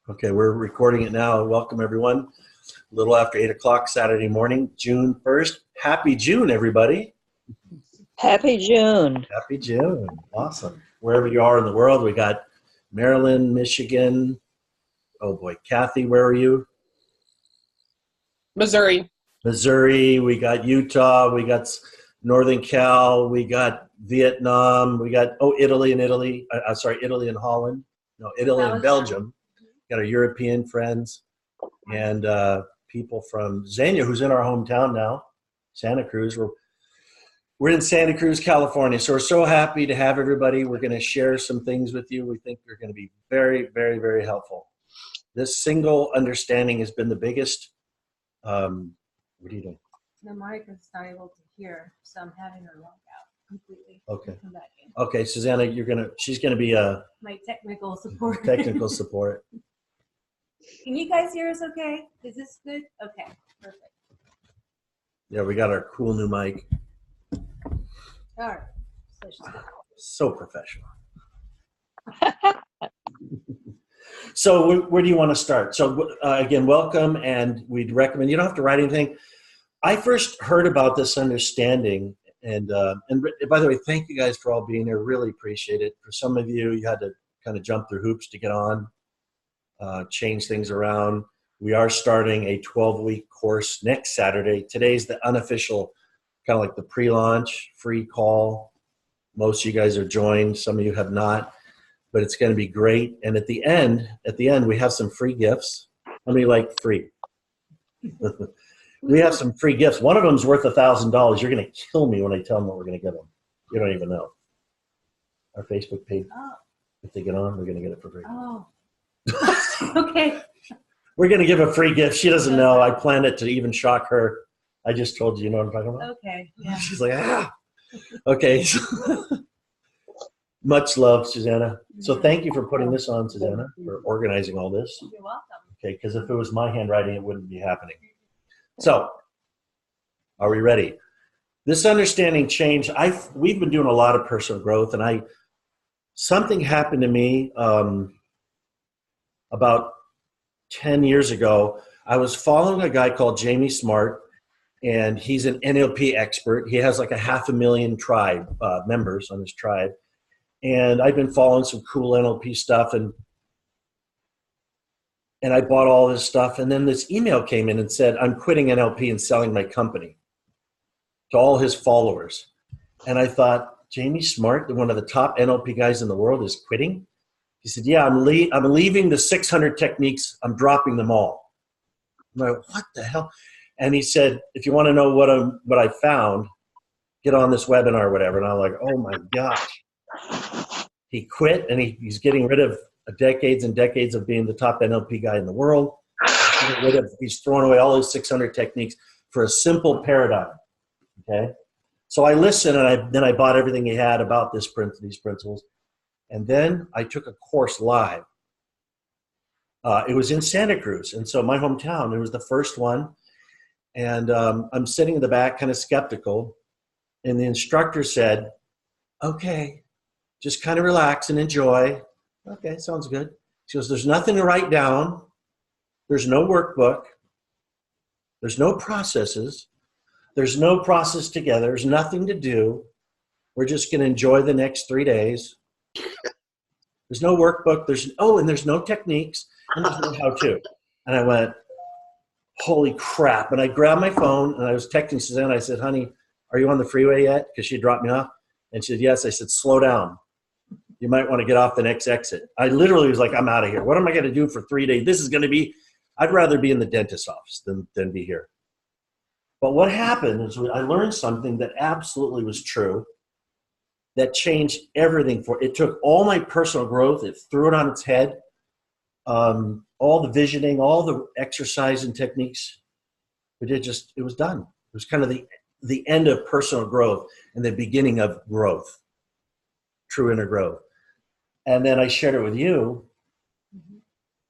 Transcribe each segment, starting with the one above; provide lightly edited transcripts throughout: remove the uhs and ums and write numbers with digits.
Okay, we're recording it now. Welcome, everyone. A little after 8 o'clock Saturday morning, June 1st. Happy June, everybody. Happy June. Happy June. Awesome. Wherever you are in the world, we got Maryland, Michigan. Oh, boy. Kathy, where are you? Missouri. Missouri. We got Utah. We got Northern Cal. We got Vietnam. We got, Italy and Italy. Italy and Holland. No, Italy and Belgium. Got our European friends and people from Xenia, who's in our hometown now, Santa Cruz. We're in Santa Cruz, California. So we're so happy to have everybody. We're going to share some things with you. We think they're going to be very, very, very helpful. This single understanding has been the biggest. What are you doing? The mic is not able to hear, so I'm having her log out completely. Okay. Come back in. Okay, Susanna, she's going to be My technical support. technical support. Can you guys hear us okay? Is this good? Okay, perfect. Yeah, we got our cool new mic. All right. So professional. So where do you want to start? So again, welcome, and we'd recommend, you don't have to write anything. I first heard about this understanding, and by the way, thank you guys for all being here. Really appreciate it. For some of you, you had to kind of jump through hoops to get on, change things around. We are starting a 12-week course next Saturday. Today's the unofficial, kind of like the pre-launch, free call. Most of you guys are joined. Some of you have not, but it's going to be great. And at the end, we have some free gifts. How many like free? We have some free gifts. One of them is worth $1,000. You're going to kill me when I tell them what we're going to give them. You don't even know. Our Facebook page. Oh. If they get on, we're going to get it for free. Oh. Okay. We're going to give a free gift. She doesn't know. I planned it to even shock her. I just told you, you know what I'm talking about? Okay. Yeah. She's like, Okay. Much love, Susanna. So thank you for putting this on, Susanna, for organizing all this. You're welcome. Okay, because if it was my handwriting, it wouldn't be happening. So, are we ready? This understanding change. We've been doing a lot of personal growth, and something happened to me about 10 years ago. I was following a guy called Jamie Smart, and he's an NLP expert. He has like 500,000 tribe members on his tribe. And I've been following some cool NLP stuff, and I bought all this stuff. And then this email came in and said, I'm quitting NLP and selling my company to all his followers. And I thought, Jamie Smart, one of the top NLP guys in the world, is quitting? He said, yeah, I'm leaving the 600 techniques. I'm dropping them all. I'm like, what the hell? And he said, if you want to know what I found, get on this webinar or whatever. And I'm like, oh my gosh. He quit, and he's getting rid of decades and decades of being the top NLP guy in the world. He's throwing away all his 600 techniques for a simple paradigm. Okay, so I listened, and then I bought everything he had about these principles, and then I took a course live. It was in Santa Cruz, and so my hometown. It was the first one, and I'm sitting in the back, kind of skeptical, and the instructor said, "Okay. Just kind of relax and enjoy." Okay, sounds good. She goes, there's nothing to write down. There's no workbook. There's no processes. There's no process together. There's nothing to do. We're just going to enjoy the next 3 days. There's no workbook. And there's no techniques. And there's no how-to. And I went, holy crap. And I grabbed my phone, and I was texting Susanna. I said, honey, are you on the freeway yet? Because she dropped me off. And she said, yes. I said, slow down. You might want to get off the next exit. I literally was like, I'm out of here. What am I going to do for 3 days? This is going to be, I'd rather be in the dentist's office than be here. But what happened is I learned something that absolutely was true, that changed everything it took all my personal growth, it threw it on its head, all the visioning, all the exercise and techniques, it was done. It was kind of the end of personal growth and the beginning of growth, true inner growth. And then I shared it with you,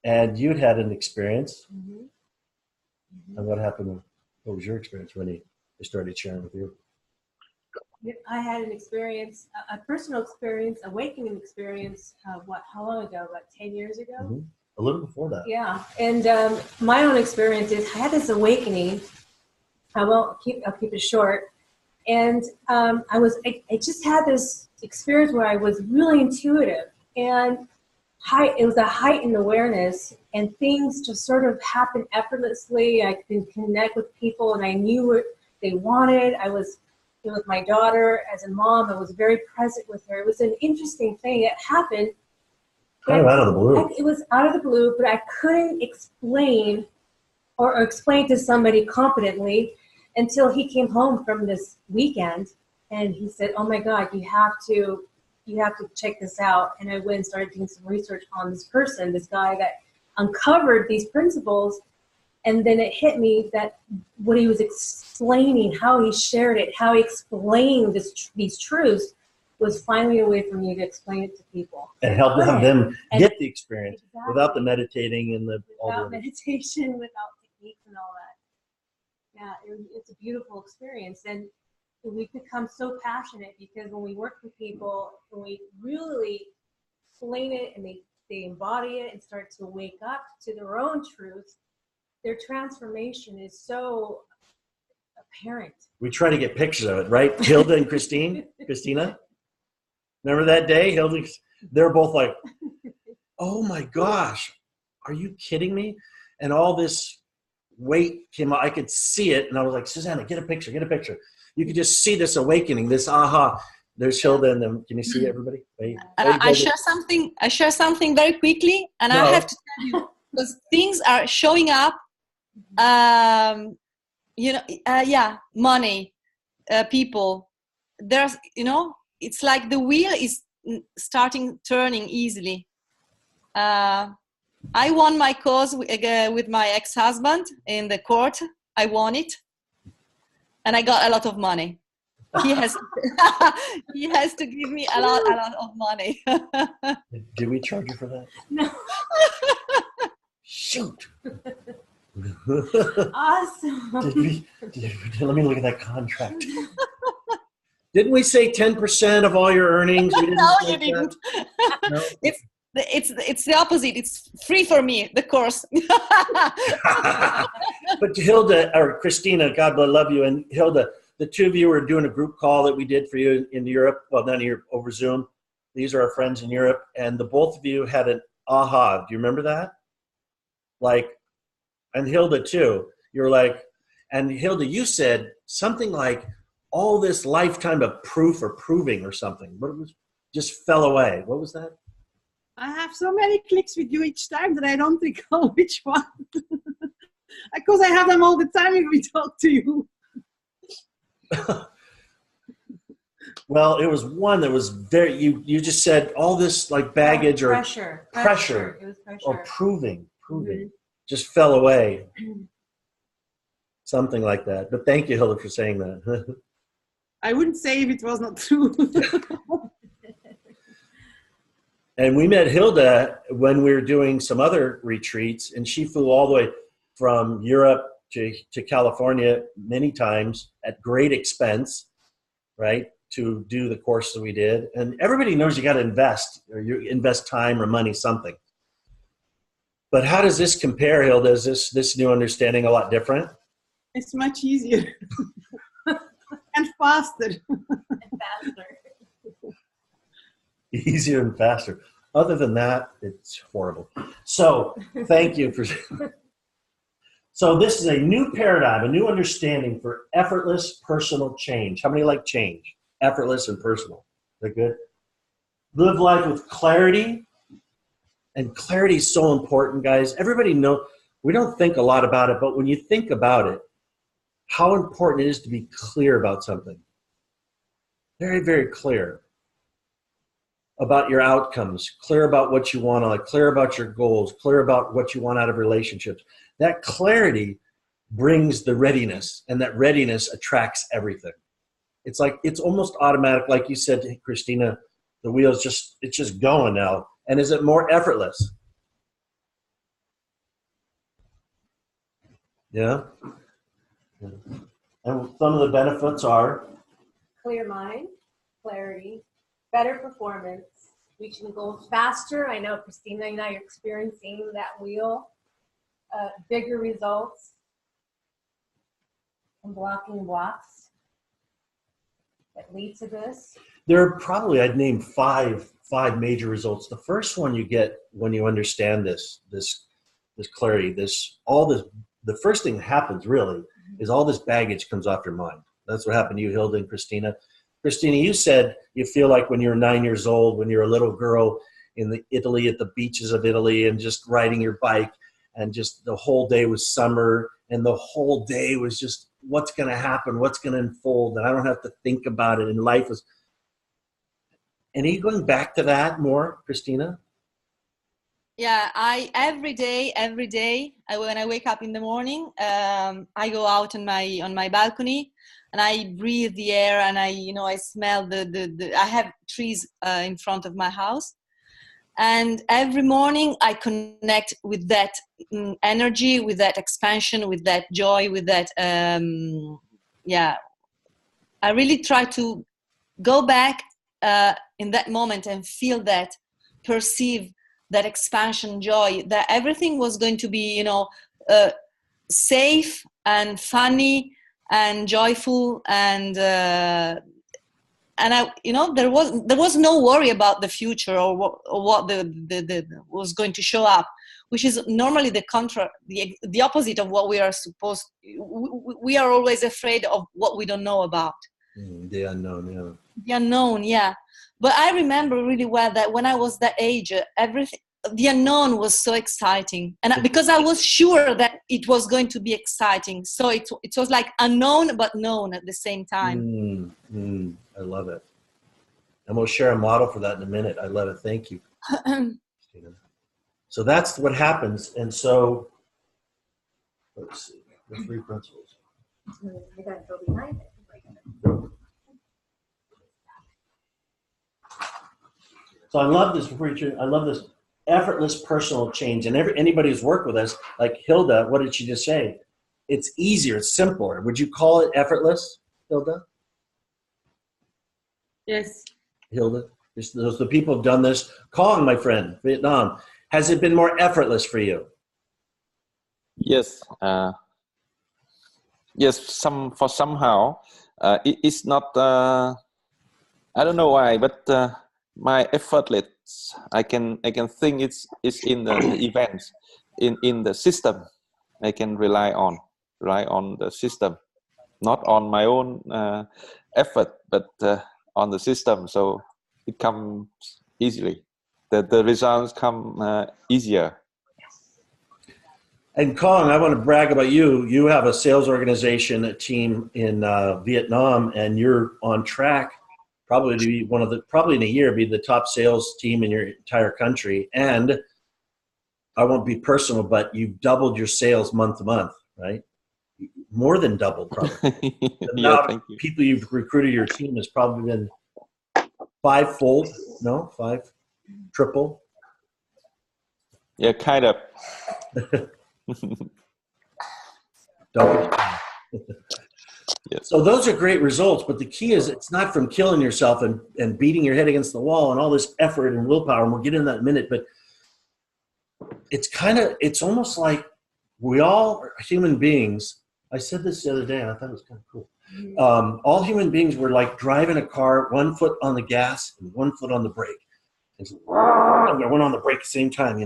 and you'd had an experience. And what happened? What was your experience when I started sharing with you? I had an experience, a personal experience, awakening experience. How long ago? About 10 years ago. A little before that. Yeah, and my own experience is I had this awakening. I'll keep it short. And I just had this experience where I was really intuitive, and it was a heightened awareness, and things just sort of happened effortlessly. I could connect with people, and I knew what they wanted. I was with my daughter as a mom. I was very present with her. It was an interesting thing. It happened. Kind of out of the blue. It was out of the blue, but I couldn't explain or explain to somebody competently until he came home from this weekend, and he said, "Oh my God, you have to check this out." And I went and started doing some research on this person, this guy that uncovered these principles. And then it hit me that what he was explaining, how he shared it, how he explained these truths was finally a way for me to explain it to people. And help them get the experience exactly. without the meditating and without meditation, without techniques and all that. Yeah, it's a beautiful experience. And we become so passionate because when we work with people, when we really explain it and they embody it and start to wake up to their own truth, their transformation is so apparent. We try to get pictures of it, right? Hilda and Christina. Remember that day? Hilda, they're both like, "Oh my gosh, are you kidding me?" And all this weight came out. I could see it, and I was like, "Susanna, get a picture, get a picture." You could just see this awakening, this aha. There's Hilda, and then can you see everybody? Wait, I share something. I share something very quickly, and I have to tell you because things are showing up. Money, people. There's, it's like the wheel is starting turning easily. I won my cause with my ex-husband in the court. I won it, and I got a lot of money. He has he has to give me a lot of money. Did we charge you for that? No. Shoot. Awesome. Let me look at that contract. Didn't we say 10% of all your earnings? We didn't No, say you didn't. No? It's the opposite. It's free for me, the course. But Hilda, or Christina, God love you, and Hilda, the two of you were doing a group call that we did for you in Europe. Well, not here, over Zoom. These are our friends in Europe, and the both of you had an aha. Do you remember that? And Hilda too. You're like, and Hilda, you said something like, all this lifetime of proof or proving or something, but it was just fell away. What was that? I have so many clicks with you each time that I don't recall which one. Because I have them all the time if we talk to you. Well, it was one that was very, you just said all this like baggage or pressure. It was pressure. Or proving, Mm-hmm. just fell away. Something like that. But thank you, Hilda, for saying that. I wouldn't say if it was not true. And we met Hilda when we were doing some other retreats, and she flew all the way from Europe to California many times at great expense, right, to do the course that we did. And everybody knows you got to invest, or you invest time or money, something. But how does this compare, Hilda? Is this new understanding a lot different? It's much easier. And faster. Easier and faster. Other than that, it's horrible. So thank you for. So this is a new paradigm, a new understanding for effortless personal change. How many like change? Effortless and personal. Is that good? Live life with clarity. And clarity is so important, guys. Everybody knows, we don't think a lot about it, but when you think about it, how important it is to be clear about something. Very, very clear about your outcomes, clear about what you want, clear about your goals, clear about what you want out of relationships. That clarity brings the readiness, and that readiness attracts everything. It's like, it's almost automatic. Like you said, Christina, the wheel's it's just going now. And is it more effortless? Yeah. And some of the benefits are? Clear mind, clarity, better performance, reaching the goals faster. I know Christina and I are experiencing that wheel. Bigger results and blocking blocks that lead to this. There are probably, I'd name five major results. The first one you get when you understand this clarity, the first thing that happens really is all this baggage comes off your mind. That's what happened to you, Hilda and Christina. Christina, you said you feel like when you're 9 years old, when you're a little girl in Italy, at the beaches of Italy, and just riding your bike, and just the whole day was summer, and the whole day was just what's going to happen, what's going to unfold, and I don't have to think about it, and life is. And are you going back to that more, Christina? Yeah, every day, when I wake up in the morning, I go out on my balcony and I breathe the air, and I smell I have trees in front of my house, and every morning I connect with that energy, with that expansion, with that joy, with that I really try to go back in that moment and feel that, perceive that expansion, joy, that everything was going to be, safe and funny and joyful, and I, there was no worry about the future or what the was going to show up, which is normally the opposite of what we are supposed. We are always afraid of what we don't know about. The unknown, yeah. The unknown, yeah. But I remember really well that when I was that age, the unknown was so exciting, and because I was sure that it was going to be exciting, so it was like unknown but known at the same time. I love it, and we'll share a model for that in a minute. I love it. Thank you. So that's what happens, and so let's see the 3 principles. I gotta go behind it. So I love this preacher. I love this effortless personal change. And anybody who's worked with us, like Hilda, what did she just say? It's easier. It's simpler. Would you call it effortless, Hilda? Yes. Hilda, those the people who've done this. Kong, my friend, Vietnam. Has it been more effortless for you? Yes. Yes. Somehow it's not. I don't know why, but my effortless. I can think it's in the events, in the system. I can rely on the system, not on my own effort, but on the system. So it comes easily. The results come easier. And Kong, I want to brag about you. You have a sales organization, a team in Vietnam, and you're on track probably to be probably in a year, be the top sales team in your entire country. And I won't be personal, but you've doubled your sales month to month, right? More than doubled, probably. Yeah, thank you. People you've recruited your team has probably been triple. Yeah, kind of. Double. Yes. So those are great results, but the key is it's not from killing yourself and beating your head against the wall and all this effort and willpower, and we'll get into that in a minute, but it's almost like we all are human beings. I said this the other day, and I thought it was kind of cool. All human beings were like driving a car, 1 foot on the gas and 1 foot on the brake. And so, I went on the brake at the same time,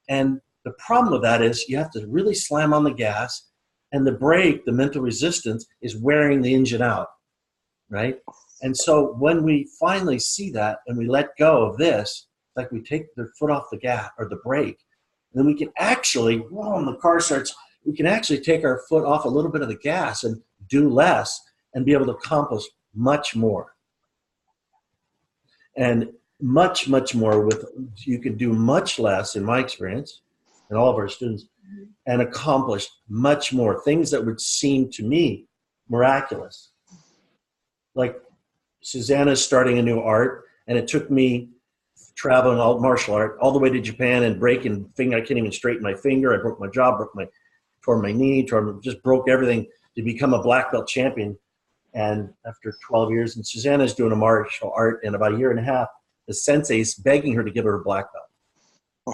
And the problem with that is you have to really slam on the gas, and the brake, the mental resistance, is wearing the engine out, right? And so when we finally see that and we let go of this, like we take the foot off the gas or the brake, and then we can actually, the car starts, we can actually take our foot off a little bit of the gas and do less and be able to accomplish much more. And much, much more you can do much less, in my experience, and all of our students, and accomplish much more things that would seem to me miraculous. Like Susanna's starting a new art, and it took me traveling all martial art all the way to Japan and breaking finger. I can't even straighten my finger. I broke my jaw, tore my knee, just broke everything to become a black belt champion. And after 12 years, and Susanna's doing a martial art in about a year and a half, the sensei's begging her to give her a black belt.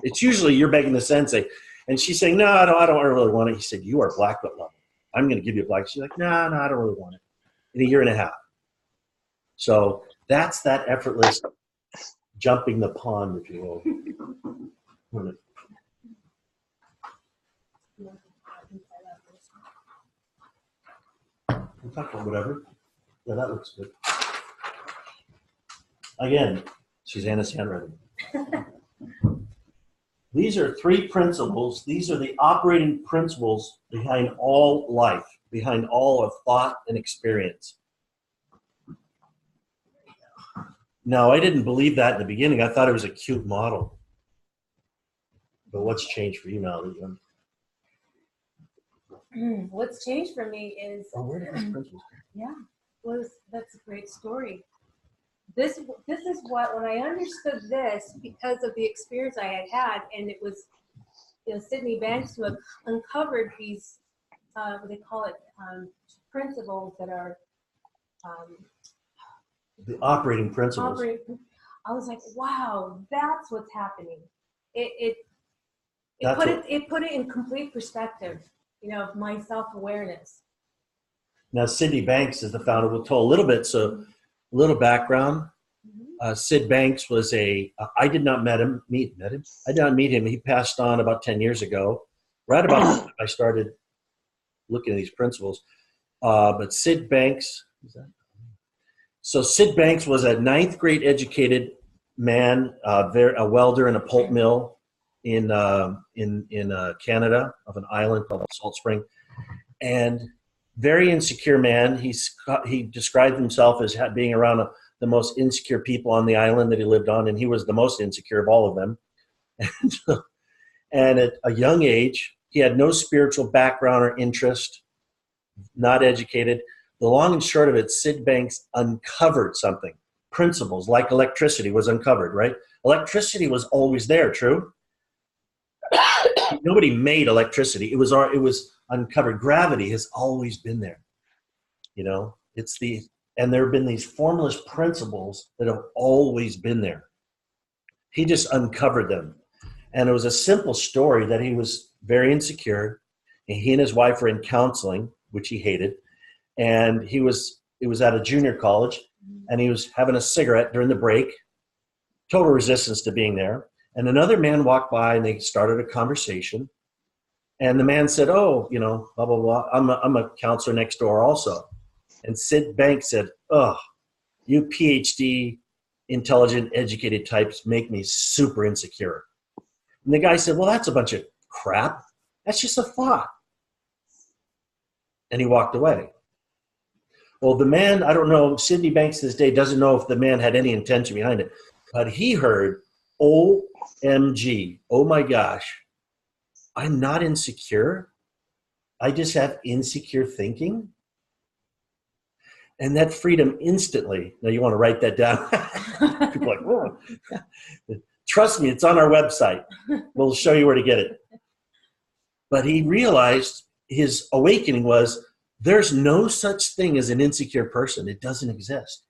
It's usually you're begging the sensei, and she's saying, no, I don't really want it. He said, you are black belt level. I'm going to give you a black. She's like, no, I don't really want it. In a year and a half. So that's that effortless jumping the pond, if you will. We'll talk about whatever. Yeah, that looks good. Again, Susanna's handwriting. These are 3 principles. These are the operating principles behind all life, behind all of thought and experience. Now, I didn't believe that in the beginning. I thought it was a cute model. But what's changed for you now? What's changed for me is, Where did these principles that's a great story. This is what, when I understood this, because of the experience I had, and it was, Sydney Banks who uncovered these, what they call it, principles that are the operating principles. I was like, wow, that's what's happening. It put it in complete perspective, of my self-awareness. Now, Sydney Banks is the founder. We'll tell a little bit, so a little background. Sid Banks was I did not meet him. I did not meet him. He passed on about 10 years ago. Right about the time I started looking at these principles. But Sid Banks, Sid Banks was a 9th grade educated man, a welder in a pulp mill in Canada, of an island called Salt Spring, and very insecure man. He described himself as being around the most insecure people on the island that he lived on, and he was the most insecure of all of them. And at a young age, he had no spiritual background or interest, not educated. The long and short of it, Sid Banks uncovered something. Principles like electricity was uncovered, right? Electricity was always there, true? Nobody made electricity. It was uncovered. Gravity has always been there. And there have been these formless principles that have always been there. He just uncovered them. And it was a simple story that he was very insecure. And he and his wife were in counseling, which he hated. And he was at a junior college, and he was having a cigarette during the break. Total resistance to being there. And another man walked by, and they started a conversation. And the man said, oh, blah, blah, blah. I'm a counselor next door also. And Sid Banks said, oh, you PhD, intelligent, educated types make me super insecure. And the guy said, well, that's a bunch of crap. That's just a thought. And he walked away. Well, the man, I don't know, Sydney Banks to this day doesn't know if the man had any intention behind it. But he heard, OMG, oh my gosh, I'm not insecure. I just have insecure thinking. And that freedom instantly, now you want to write that down. People are like, whoa. Trust me, it's on our website. We'll show you where to get it. But he realized his awakening was, there's no such thing as an insecure person. It doesn't exist.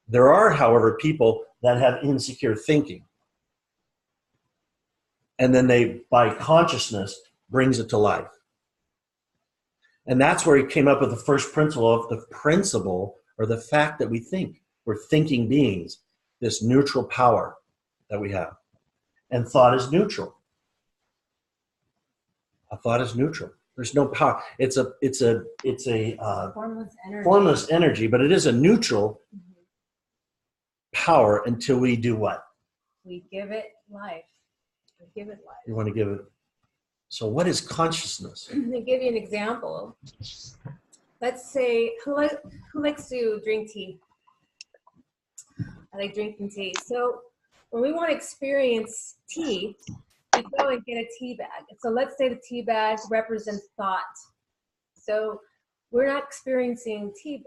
There are, however, people that have insecure thinking. And then they, by consciousness, brings it to life. And that's where he came up with the first principle of the principle, or the fact that we think. We're thinking beings, this neutral power that we have. And thought is neutral. A thought is neutral. There's no power. It's a formless energy, but it is a neutral power until we do what? We give it life. We give it life. You want to give it. So what is consciousness? Let me give you an example. Let's say, who likes to drink tea? I like drinking tea. So when we want to experience tea, we go and get a tea bag. So let's say the tea bag represents thought. So we're not experiencing tea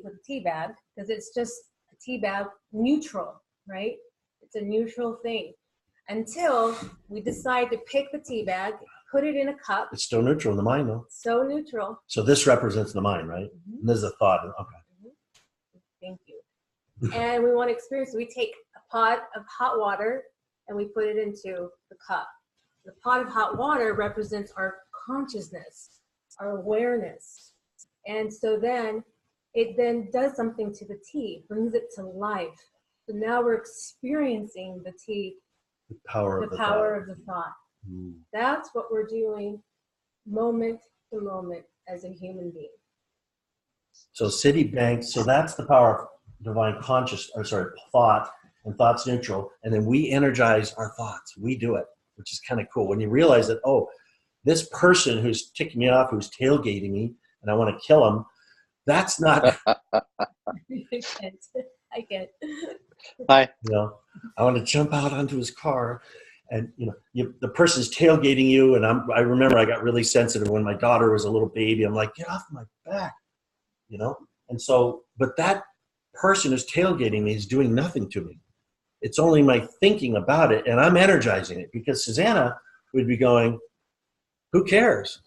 with a tea bag, because it's just a tea bag, neutral, right? It's a neutral thing. Until we decide to pick the tea bag, put it in a cup. It's still neutral in the mind, though. So neutral. So this represents the mind, right? And this is a thought. Okay. Thank you. And we want to experience, we take a pot of hot water and we put it into the cup. The pot of hot water represents our consciousness, our awareness. And so then it then does something to the tea, brings it to life. So now we're experiencing the tea, The power the power of the thought. That's what we're doing moment to moment as a human being. So Citibank, so that's the power of divine thought, and thought's neutral. And then we energize our thoughts. We do it, which is kind of cool. When you realize that, oh, this person who's ticking me off, who's tailgating me, and I want to kill him, that's not, I get. Hi. you know, I want to jump out onto his car. And, the person's tailgating you. And I remember I got really sensitive when my daughter was a little baby. I'm like, get off my back, And so, but that person who's tailgating me is doing nothing to me. It's only my thinking about it, and I'm energizing it, because Susanna would be going, who cares?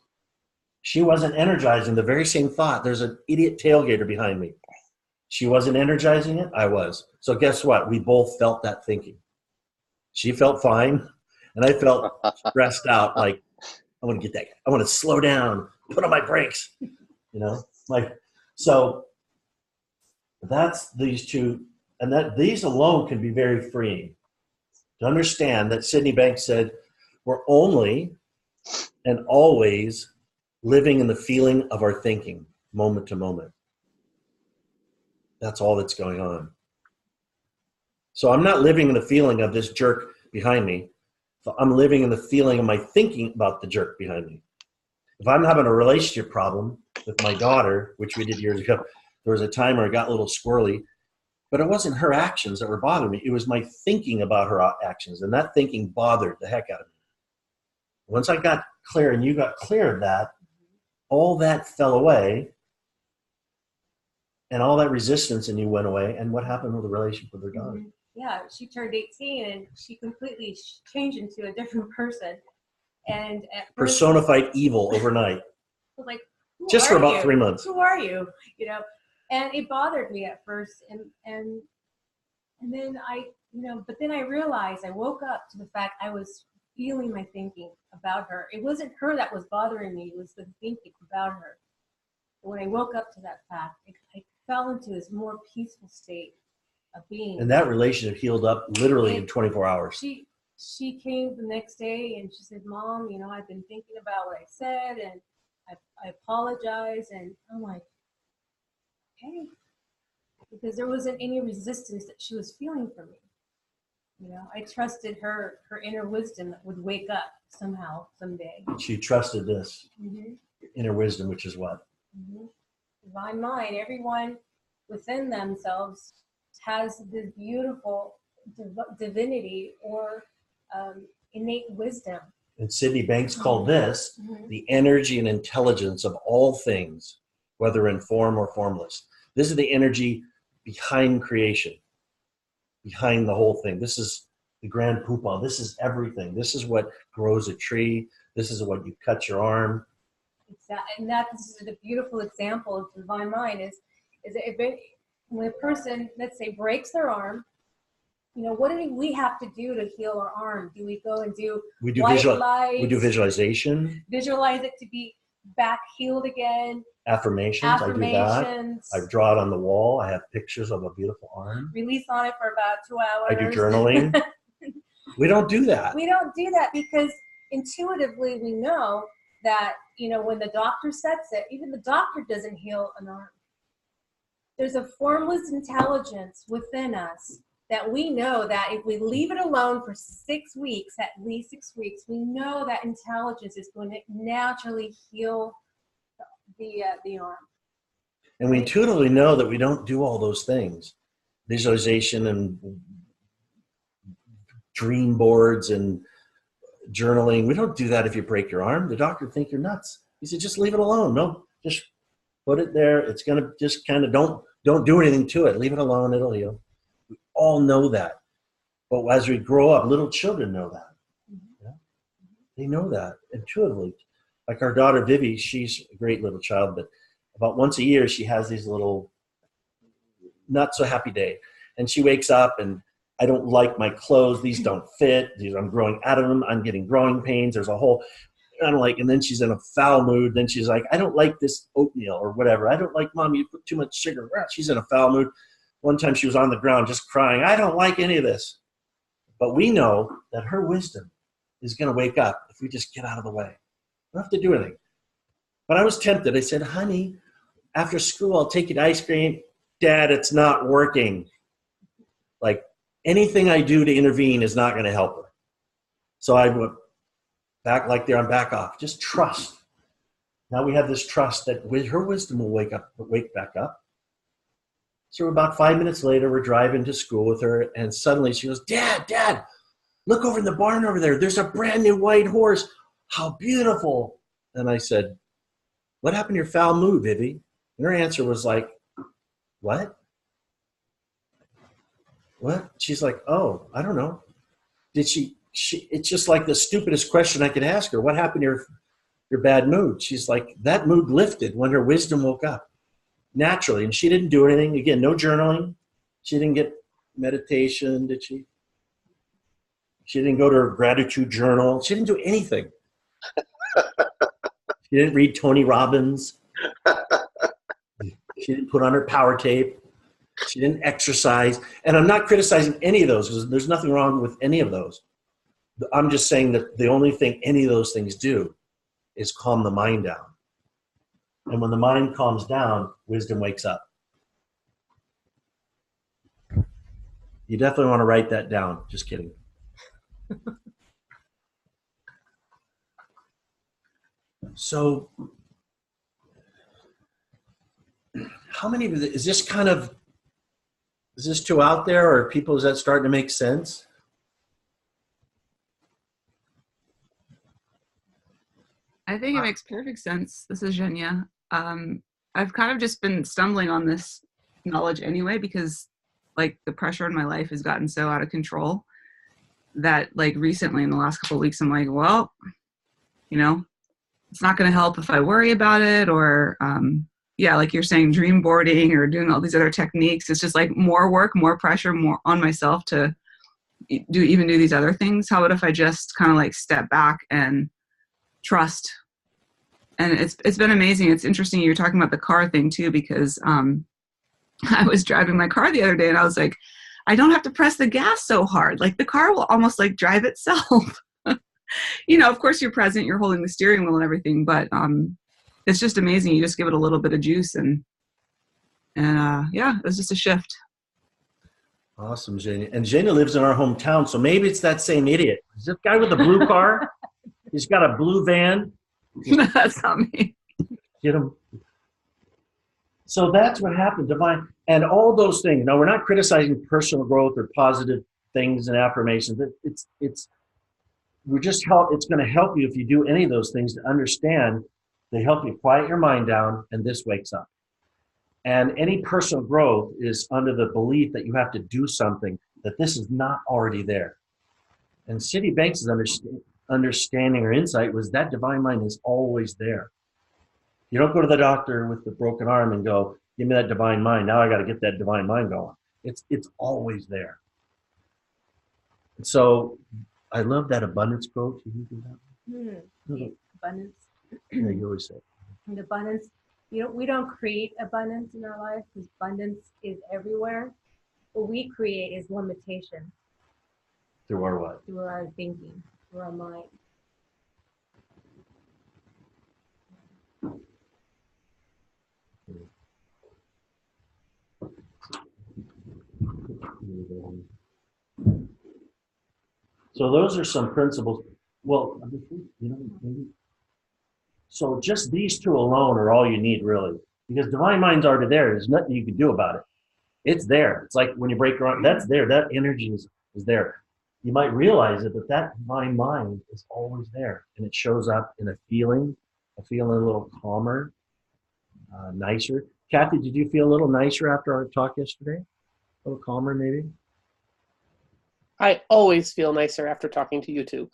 She wasn't energizing the very same thought. There's an idiot tailgater behind me. She wasn't energizing it. I was. So guess what? We both felt that thinking. She felt fine, and I felt stressed out. Like, I want to get that. I want to slow down, put on my brakes, so that's these two, and that these alone can be very freeing. To understand that Citibank said, we're only and always living in the feeling of our thinking, moment to moment. That's all that's going on. So I'm not living in the feeling of this jerk behind me. So I'm living in the feeling of my thinking about the jerk behind me. If I'm having a relationship problem with my daughter, which we did years ago, there was a time where it got a little squirrely, but it wasn't her actions that were bothering me. It was my thinking about her actions, and that thinking bothered the heck out of me. Once I got clear and you got clear of that, all that fell away, and all that resistance in you went away. And what happened with the relationship with her daughter? Yeah, she turned 18 and she completely changed into a different person. And at first, Personified evil overnight. I was like, Just for about 3 months. Who are you? And it bothered me at first, and then but then I realized, I woke up to the fact I was feeling my thinking about her. It wasn't her that was bothering me, it was the thinking about her. When I woke up to that fact, I fell into this more peaceful state of being. And that relationship healed up literally in 24 hours. She came the next day and she said, Mom, I've been thinking about what I said, and I apologize. And I'm like, okay, because there wasn't any resistance that she was feeling from me. I trusted her inner wisdom that would wake up somehow, someday. She trusted this Mm-hmm. inner wisdom, which is what? Mm-hmm. Divine mind. Everyone within themselves has this beautiful divinity or innate wisdom. And Sidney Banks called this the energy and intelligence of all things, whether in form or formless. This is the energy behind creation, behind the whole thing. This is the grand poopah. This is everything. This is what grows a tree. This is what you cut your arm. Exactly. And that's a beautiful example of divine mind is when a person, let's say, breaks their arm, what do we have to do to heal our arm? Do we go and do white lights? We do visualization. Visualize it to be back healed again. Affirmations. I do that. I draw it on the wall. I have pictures of a beautiful arm. Release on it for about 2 hours. I do journaling. We don't do that. We don't do that because intuitively we know that, when the doctor sets it, even the doctor doesn't heal an arm. There's a formless intelligence within us that we know that if we leave it alone for 6 weeks, at least 6 weeks, we know that intelligence is going to naturally heal the arm. And we intuitively know that we don't do all those things. Visualization and dream boards and journaling. We don't do that if you break your arm. The doctor would think you're nuts. He said, just leave it alone. No, just put it there. It's going to just kind of don't do anything to it. Leave it alone. It'll heal. We all know that. But as we grow up, little children know that. Yeah? They know that intuitively. Like our daughter, Vivi, she's a great little child, but about once a year, she has these little not so happy day. And she wakes up and I don't like my clothes. These don't fit. I'm growing out of them. I'm getting growing pains. There's a whole, I don't like, and then she's in a foul mood. Then she's like, I don't like this oatmeal or whatever. I don't like, Mom, you put too much sugar. She's in a foul mood. One time she was on the ground just crying. I don't like any of this. But we know that her wisdom is going to wake up if we just get out of the way. We don't have to do anything. But I was tempted. I said, honey, after school, I'll take you to ice cream. Dad, it's not working. Like, anything I do to intervene is not going to help her. So I went back like there, I'm back off. Just trust. Now we have this trust that her wisdom will wake back up. So about 5 minutes later, we're driving to school with her, and suddenly she goes, Dad, look over in the barn over there. There's a brand new white horse. How beautiful. And I said, what happened to your foul mood, Vivi? And her answer was like, what? What? She's like, oh, I don't know. Did she it's just like the stupidest question I could ask her. What happened to your bad mood? She's like, that mood lifted when her wisdom woke up naturally. And she didn't do anything. Again, no journaling. She didn't get meditation, did she? She didn't go to her gratitude journal. She didn't do anything. She didn't read Tony Robbins. She didn't put on her power tape. She didn't exercise. And I'm not criticizing any of those because there's nothing wrong with any of those. I'm just saying that the only thing any of those things do is calm the mind down. And when the mind calms down, wisdom wakes up. You definitely want to write that down. Just kidding. So, how many of is this too out there, or people, is that starting to make sense? I think it makes perfect sense. This is Zhenya. I've kind of just been stumbling on this knowledge anyway, because like the pressure in my life has gotten so out of control that like recently in the last couple of weeks, I'm like, well, it's not going to help if I worry about it, or like you're saying, dream boarding or doing all these other techniques. It's just like more work, more pressure, more on myself to do these other things. How about if I just kind of like step back and trust? And it's been amazing. It's interesting you're talking about the car thing too, because I was driving my car the other day and I was like, I don't have to press the gas so hard. Like the car will almost like drive itself. Of course you're present, you're holding the steering wheel and everything, but it's just amazing. You just give it a little bit of juice and it was just a shift. Awesome, Zhenya. And Zhenya lives in our hometown, so maybe it's that same idiot. Is this guy with the blue car? He's got a blue van. That's not me. Get him. So that's what happened, divine. And all those things. Now, we're not criticizing personal growth or positive things and affirmations. It's going to help you if you do any of those things to understand. They help you quiet your mind down, and this wakes up. And any personal growth is under the belief that you have to do something, that this is not already there. And City Banks' understanding or insight was that divine mind is always there. You don't go to the doctor with the broken arm and go, give me that divine mind. Now I got to get that divine mind going. It's always there. And so I love that abundance quote. You do that? Abundance. Yeah, you always say. And abundance, we don't create abundance in our life because abundance is everywhere. What we create is limitation. Through our what? Through our thinking, through our mind. So those are some principles. Well, maybe. So just these two alone are all you need, really, because divine mind's already there. There's nothing you can do about it. It's there. It's like when you break your arm, that's there. That energy is there. You might realize it, but that divine mind is always there, and it shows up in a feeling a little calmer, nicer. Kathy, did you feel a little nicer after our talk yesterday? A little calmer, maybe? I always feel nicer after talking to you two.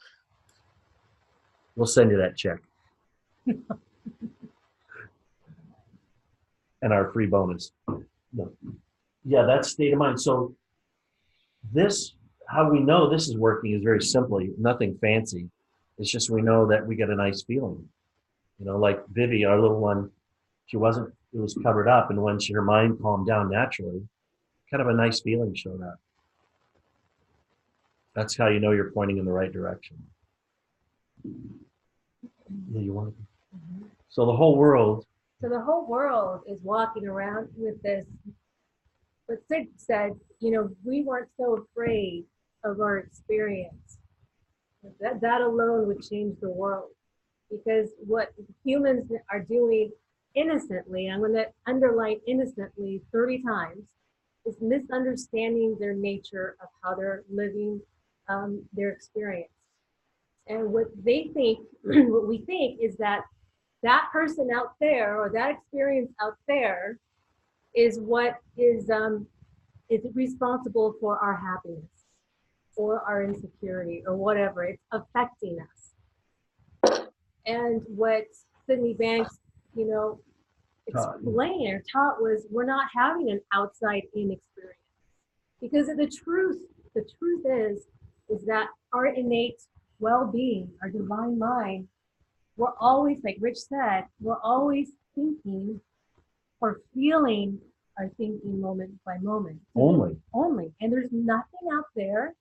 We'll send you that check. And our free bonus. No. Yeah, that's state of mind. So this, how we know this is working is very simply, nothing fancy. It's just we know that we get a nice feeling. You know, like Vivi, our little one, it was covered up, and when her mind calmed down naturally, kind of a nice feeling showed up. That's how you know you're pointing in the right direction. Yeah, you want to. So the whole world. So the whole world is walking around with this. But Sid said, you know, we weren't so afraid of our experience. That alone would change the world. Because what humans are doing innocently, I'm going to underline innocently 30 times, is misunderstanding their nature of how they're living their experience. And what they think, what we think is that that person out there or that experience out there is what is responsible for our happiness or our insecurity or whatever. It's affecting us. And what Sydney Banks, you know, explained or taught was we're not having an outside-in experience. Because the truth is that our innate well-being, our divine mind, we're always, like Rich said, we're always thinking or feeling our thinking moment by moment. Only. And there's nothing out there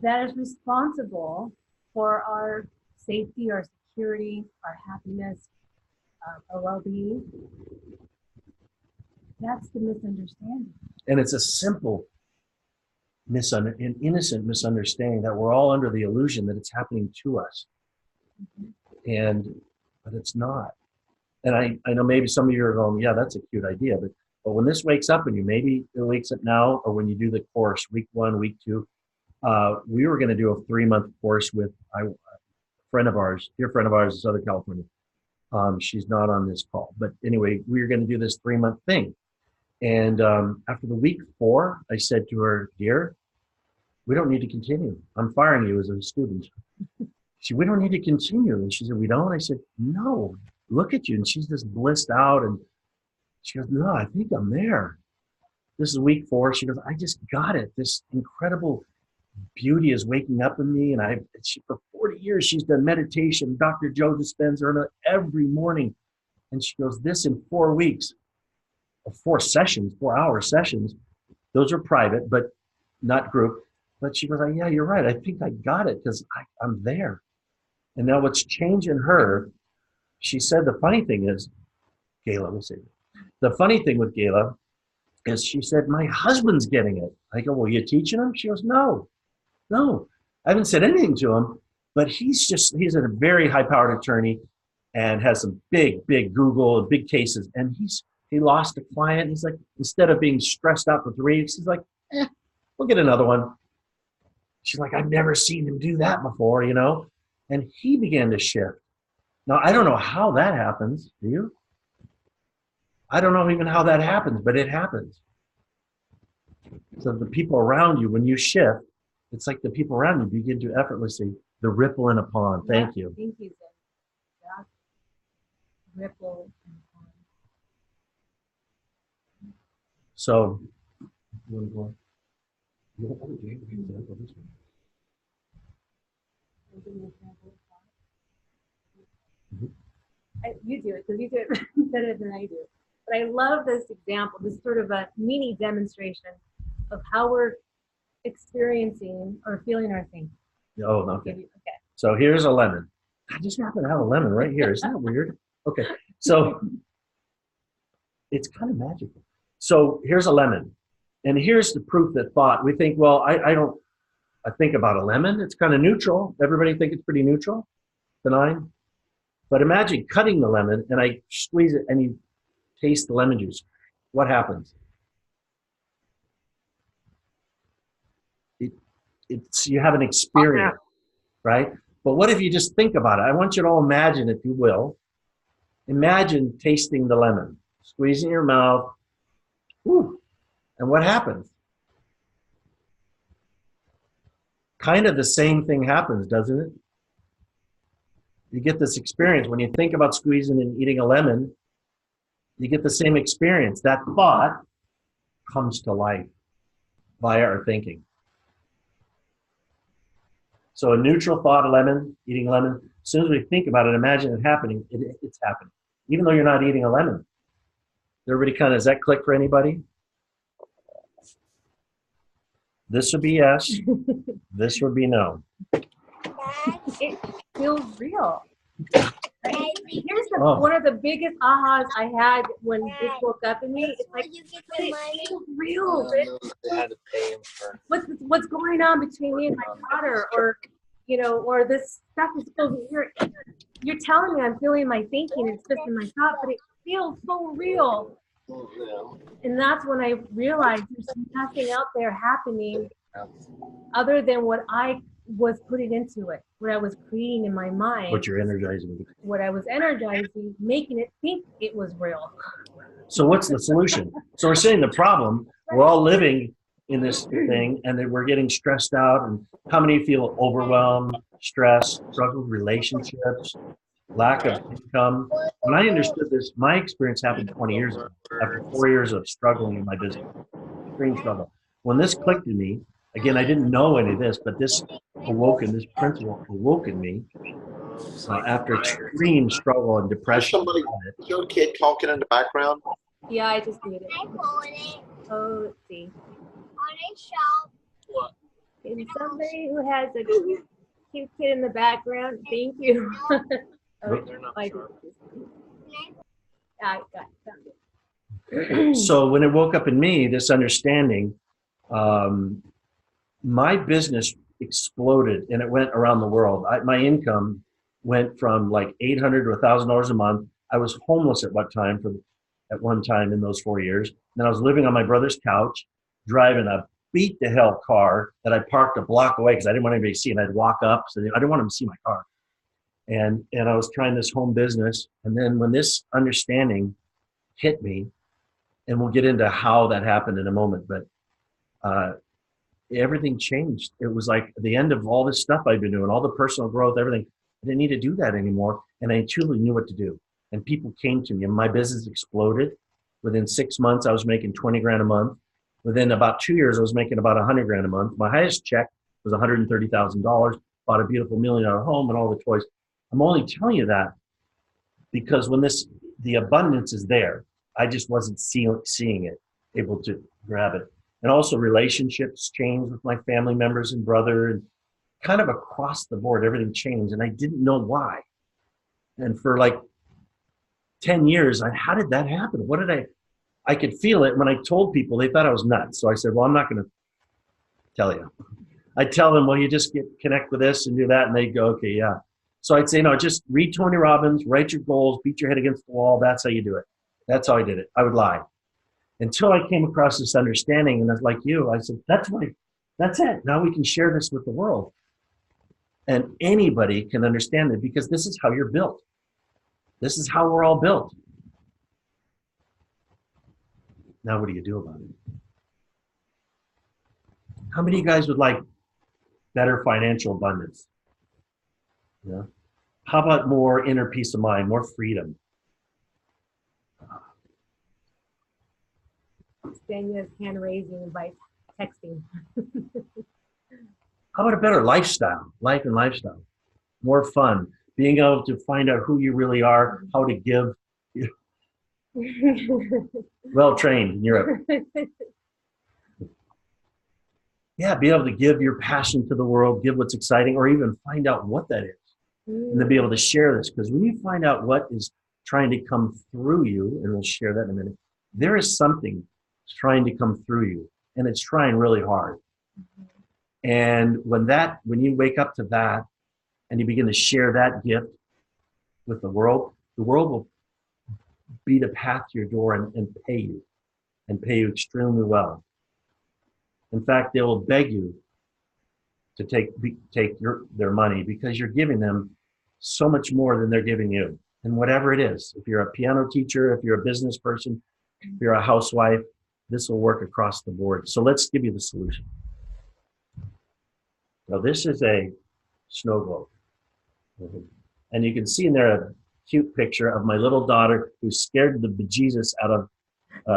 that is responsible for our safety, our security, our happiness, our well-being. That's the misunderstanding. And it's a simple an innocent misunderstanding that we're all under the illusion that it's happening to us. But it's not. And I know maybe some of you are going, yeah, that's a cute idea. But when this wakes up in you, maybe it wakes up now, or when you do the course, week 1, week 2, we were going to do a 3-month course with a friend of ours, dear friend of ours in Southern California. She's not on this call. But anyway, we were going to do this 3-month thing. And after the week 4, I said to her, dear, we don't need to continue. I'm firing you as a student. She said, we don't need to continue. And she said, we don't? I said, no, look at you. And she's just blissed out. And she goes, no, I think I'm there. This is week 4. She goes, I just got it. This incredible beauty is waking up in me. And for 40 years, she's done meditation. Dr. Joe Dispenza every morning. And she goes, this in 4 weeks, 4 sessions, 4-hour sessions. Those are private, but not group. But she goes, yeah, you're right. I think I got it because I'm there. And now what's changing her, she said the funny thing is, Gayla, we'll say the funny thing with Gayla is she said, my husband's getting it. I go, well, you teaching him? She goes, no. I haven't said anything to him, but he's a very high-powered attorney and has some big Google and big cases. And he lost a client. He's like, instead of being stressed out for 3 weeks, he's like, we'll get another one. She's like, I've never seen him do that before, you know? And he began to shift. Now, I don't know how that happens. Do you? I don't know even how that happens, but it happens. So the people around you, when you shift, it's like the people around you begin to effortlessly, the ripple in a pond. Thank you. Thank you, Zen. Ripple in a pond. So, you want to go on? You do it because you do it better than I do. But I love this example, this sort of a mini demonstration of how we're experiencing or feeling our thinking. Oh, okay. Okay. So here's a lemon. I just happen to have a lemon right here. Isn't that weird? Okay. So it's kind of magical. So here's a lemon. And here's the proof that thought. We think, well, I think about a lemon. It's kind of neutral. Everybody think it's pretty neutral, benign. But imagine cutting the lemon and I squeeze it and you taste the lemon juice. What happens? You have an experience, right? But what if you just think about it? I want you to all imagine, if you will, imagine tasting the lemon, squeezing your mouth, whew, and what happens? Kind of the same thing happens, doesn't it? You get this experience. When you think about squeezing and eating a lemon, you get the same experience. That thought comes to life. via our thinking. So a neutral thought of lemon, eating lemon, as soon as we think about it, imagine it happening, it's happening. Even though you're not eating a lemon. Everybody kind of, does that click for anybody? This would be yes. This would be no. It feels real. Here's one of the biggest ahas I had when this woke up in me. It's like, it feels real. What's going on between me and my daughter, or or this stuff is so weird. You're telling me I'm feeling my thinking, it's just in my thought, but it feels so real. And that's when I realized there's nothing out there happening other than what I was putting into it, what I was creating in my mind. What you're energizing. What I was energizing, making it think it was real. So what's the solution? So we're saying the problem, we're all living in this thing, and then we're getting stressed out. And how many feel overwhelmed, stressed, struggle with relationships, lack of income? When I understood this, my experience happened 20 years ago, after 4 years of struggling in my business, extreme struggle. When this clicked in me, again, I didn't know any of this, but this principle awoke in me after extreme struggle and depression. Somebody, your kid talking in the background? Yeah, I just did it. Oh, let's see. What? And somebody who has a cute kid in the background, thank you. I got it. So when it woke up in me, this understanding, my business exploded and it went around the world. My income went from like $800 to $1,000 a month. I was homeless at one time in those 4 years. Then I was living on my brother's couch, driving a beat to hell car that I parked a block away because I didn't want anybody to see it. I'd walk up, so I didn't want them to see my car. And I was trying this home business. And then when this understanding hit me, and we'll get into how that happened in a moment, but everything changed. It was like the end of all this stuff I've been doing, all the personal growth, everything. I didn't need to do that anymore. And I truly knew what to do. And people came to me and my business exploded. Within 6 months, I was making 20 grand a month. Within about 2 years, I was making about 100 grand a month. My highest check was $130,000, bought a beautiful $1 million home and all the toys. I'm only telling you that because when the abundance is there, I just wasn't seeing it, able to grab it. And also relationships changed with my family members and brother, and kind of across the board, everything changed. And I didn't know why. And for like 10 years, how did that happen? I could feel it. When I told people, they thought I was nuts. So I said, well, I'm not going to tell you. I'd tell them, well, you just connect with this and do that. And they'd go, okay, yeah. So I'd say, no, just read Tony Robbins, write your goals, beat your head against the wall. That's how you do it. That's how I did it. I would lie. Until I came across this understanding, and I was like you, I said, that's it. Now we can share this with the world. And anybody can understand it because this is how you're built. This is how we're all built. Now what do you do about it? How many of you guys would like better financial abundance? Yeah. How about more inner peace of mind, more freedom? Daniel's hand raising by texting. How about a better lifestyle, life and lifestyle? More fun, being able to find out who you really are, how to give. Well trained in Europe. Yeah, be able to give your passion to the world, give what's exciting, or even find out what that is. And then be able to share this. Because when you find out what is trying to come through you, and we'll share that in a minute, there is something trying to come through you, and it's trying really hard. And when you wake up to that, and you begin to share that gift with the world will beat a path to your door and pay you extremely well. In fact, they will beg you to take their money because you're giving them so much more than they're giving you. And whatever it is, if you're a piano teacher, if you're a business person, if you're a housewife, this will work across the board. So let's give you the solution. Now this is a snow globe. And you can see in there a cute picture of my little daughter who's scared the bejesus out of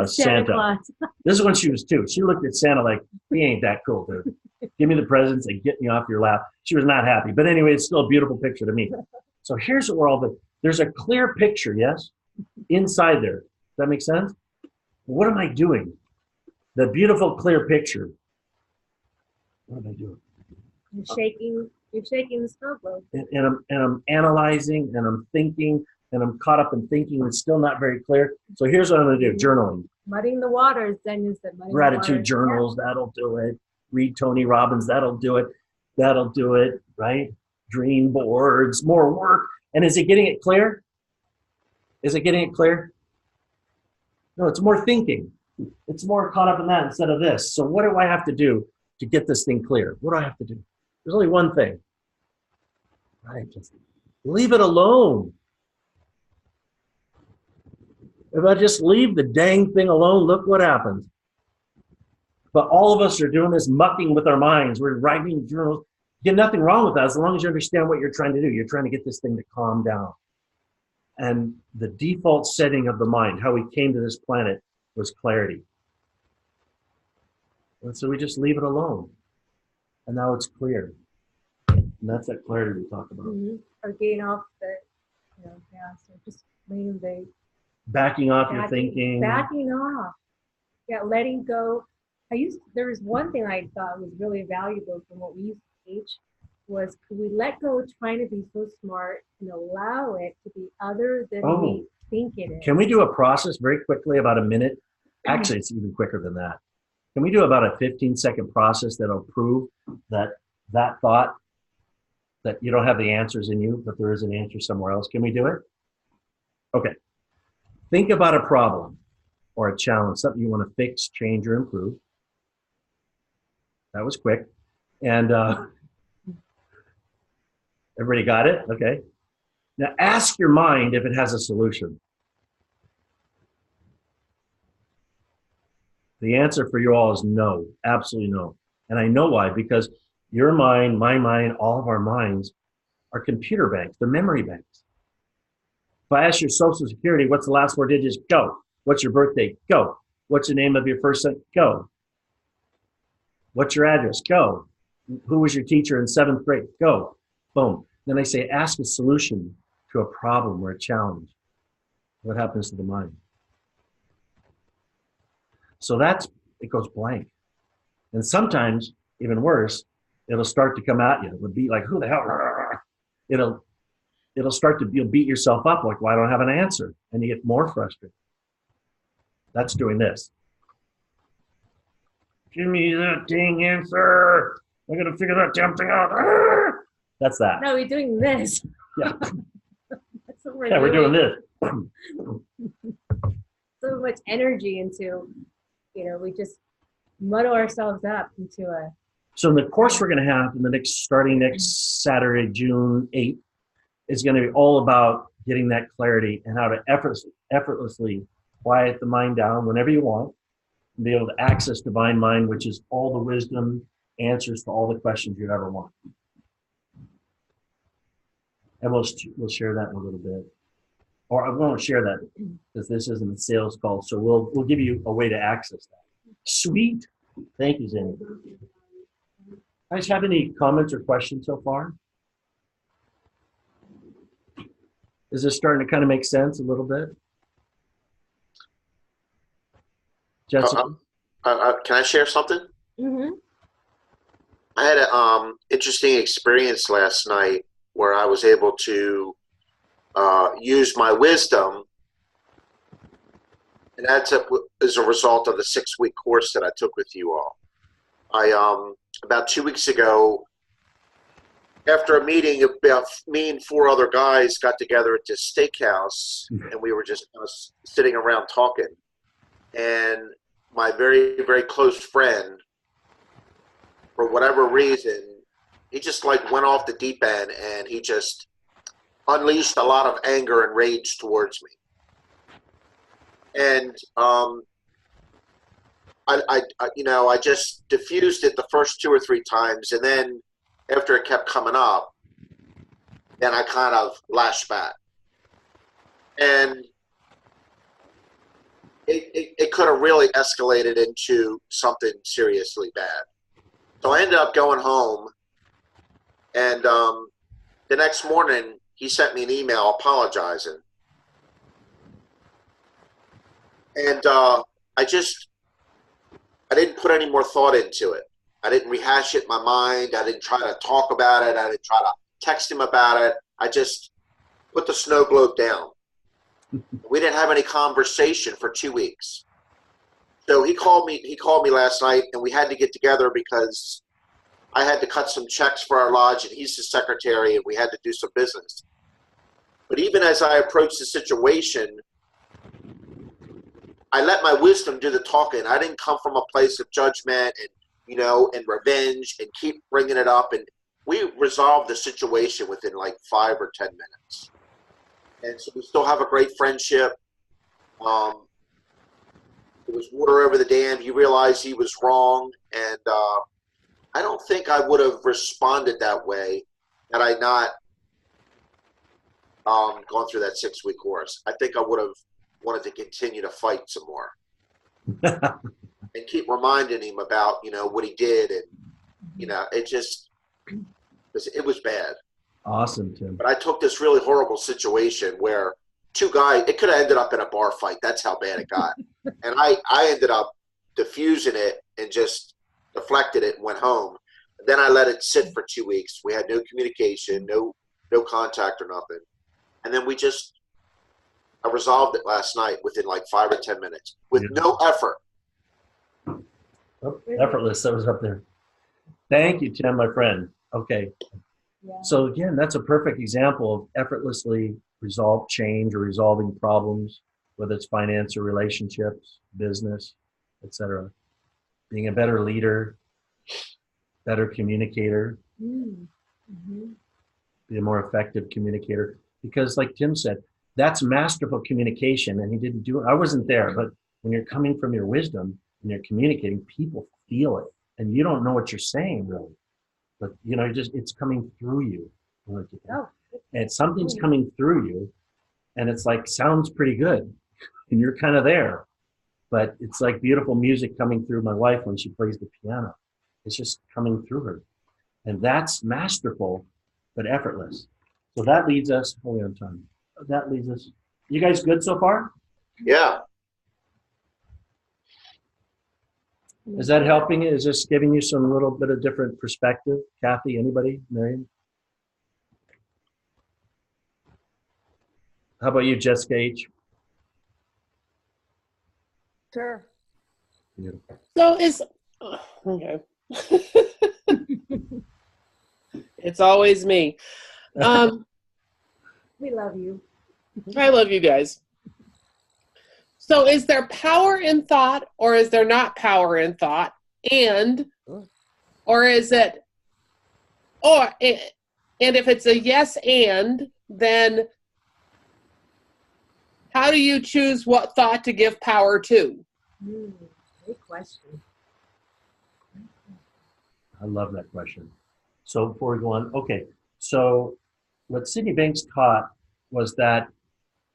Santa. Claus. This is when she was 2. She looked at Santa like, he ain't that cool, dude. Give me the presents and get me off your lap. She was not happy. But anyway, it's still a beautiful picture to me. So here's what we're all doing. There's a clear picture, yes, inside there. Does that make sense? What am I doing? The beautiful, clear picture. What am I doing? You're shaking the snow globe. And I'm analyzing and I'm thinking and I'm caught up in thinking. It's still not very clear. So here's what I'm going to do. Journaling. Muddying the waters, then you said muddying Gratitude the waters. journals, that'll do it. Read Tony Robbins, that'll do it. That'll do it, right? Dream boards, more work. And is it getting it clear? Is it getting it clear? No, it's more thinking. It's more caught up in that instead of this. So what do I have to do to get this thing clear? What do I have to do? There's only one thing. Right? Just leave it alone. If I just leave the dang thing alone, look what happens. But all of us are doing this mucking with our minds. We're writing journals. You get nothing wrong with that as long as you understand what you're trying to do. You're trying to get this thing to calm down. And the default setting of the mind, how we came to this planet, was clarity. And so we just leave it alone. And now it's clear. And that's that clarity we talk about. Mm-hmm. Or getting off the, so just leaving the Backing off your thinking. Backing off. Yeah, letting go. There was one thing I thought was really valuable from what we used to teach was, could we let go of trying to be so smart and allow it to be other than we think it is. Can we do a process very quickly, about a minute? Actually, it's even quicker than that. Can we do about a 15-second process that'll prove that thought, that you don't have the answers in you, but there is an answer somewhere else? Can we do it? Okay. Think about a problem or a challenge, something you want to fix, change, or improve. That was quick. And everybody got it? Okay. Now ask your mind if it has a solution. The answer for you all is no, absolutely no. And I know why, because your mind, my mind, all of our minds are computer banks, they're memory banks. If I ask your social security, what's the last 4 digits? Go. What's your birthday? Go. What's the name of your first son? Go. What's your address? Go. Who was your teacher in 7th grade? Go. Boom. Then I say, ask a solution to a problem or a challenge. What happens to the mind? So it goes blank. And sometimes, even worse, it'll start to come at you. It would be like, who the hell? It'll start to, you'll beat yourself up like, well, I don't have an answer. And you get more frustrated. That's doing this. Give me that dang answer. I gotta figure that damn thing out. That's that. No, we're doing this. Yeah. That's what We're doing this. So much energy into, we just muddle ourselves up into a. So the course we're going to have starting next Saturday, June 8th, is going to be all about getting that clarity and how to effortlessly quiet the mind down whenever you want, and be able to access divine mind, which is all the wisdom, answers to all the questions you ever want. And we'll share that in a little bit. Or I won't share that because this isn't a sales call. So we'll give you a way to access that. Sweet. Thank you, Zanny. Guys, have any comments or questions so far? Is this starting to kind of make sense a little bit? Jessica? Can I share something? Mm-hmm. I had an interesting experience last night where I was able to use my wisdom, and that's as a result of the 6-week course that I took with you all. About 2 weeks ago, after a meeting, about me and 4 other guys got together at this steakhouse, and we were just sitting around talking. And my very, very close friend, for whatever reason, he just went off the deep end, and he just unleashed a lot of anger and rage towards me. And I just diffused it the first 2 or 3 times, and then after it kept coming up, then I kind of lashed back. And it could have really escalated into something seriously bad. So I ended up going home, and the next morning he sent me an email apologizing. And I didn't put any more thought into it. I didn't rehash it in my mind. I didn't try to talk about it. I didn't try to text him about it. I just put the snow globe down. We didn't have any conversation for 2 weeks. So he called me last night, and we had to get together because I had to cut some checks for our lodge, and he's the secretary, and we had to do some business. But even as I approached the situation, I let my wisdom do the talking. I didn't come from a place of judgment and revenge and keep bringing it up. And we resolved the situation within like 5 or 10 minutes. And so we still have a great friendship. It was water over the dam. He realized he was wrong. And I don't think I would have responded that way had I not gone through that 6-week course. I think I would have wanted to continue to fight some more and keep reminding him about, what he did. And, it was bad. Awesome, Tim. But I took this really horrible situation where 2 guys, it could have ended up in a bar fight. That's how bad it got. And I ended up diffusing it and just deflected it and went home. And then I let it sit for 2 weeks. We had no communication, no contact or nothing. And then I resolved it last night within like 5 or 10 minutes with no effort. Oh, effortless, that was up there. Thank you, Tim, my friend. Okay. Yeah. So again, that's a perfect example of effortlessly resolve change or resolving problems, whether it's finance or relationships, business, etc. Being a better leader, better communicator, Mm-hmm. be a more effective communicator. Because like Tim said, that's masterful communication, and he didn't do it. I wasn't there, but when you're coming from your wisdom and you're communicating, people feel it, and you don't know what you're saying really, but it's coming through you. And something's coming through you, and it's like sounds pretty good, and you're kind of there, but it's like beautiful music coming through my wife when she plays the piano. It's just coming through her, and that's masterful, but effortless. So that leads us. Hold on time. That leads us. You guys good so far? Yeah. Is that helping? Is this giving you some little bit of different perspective? Kathy, anybody? Marion? How about you, Jessica H? Sure. Beautiful. So okay. It's always me. We love you. I love you guys. So is there power in thought, or is there not power in thought? Or is it, and if it's a yes and, then how do you choose what thought to give power to? Great question. I love that question. So before we go on, okay. So what Sydney Banks taught was that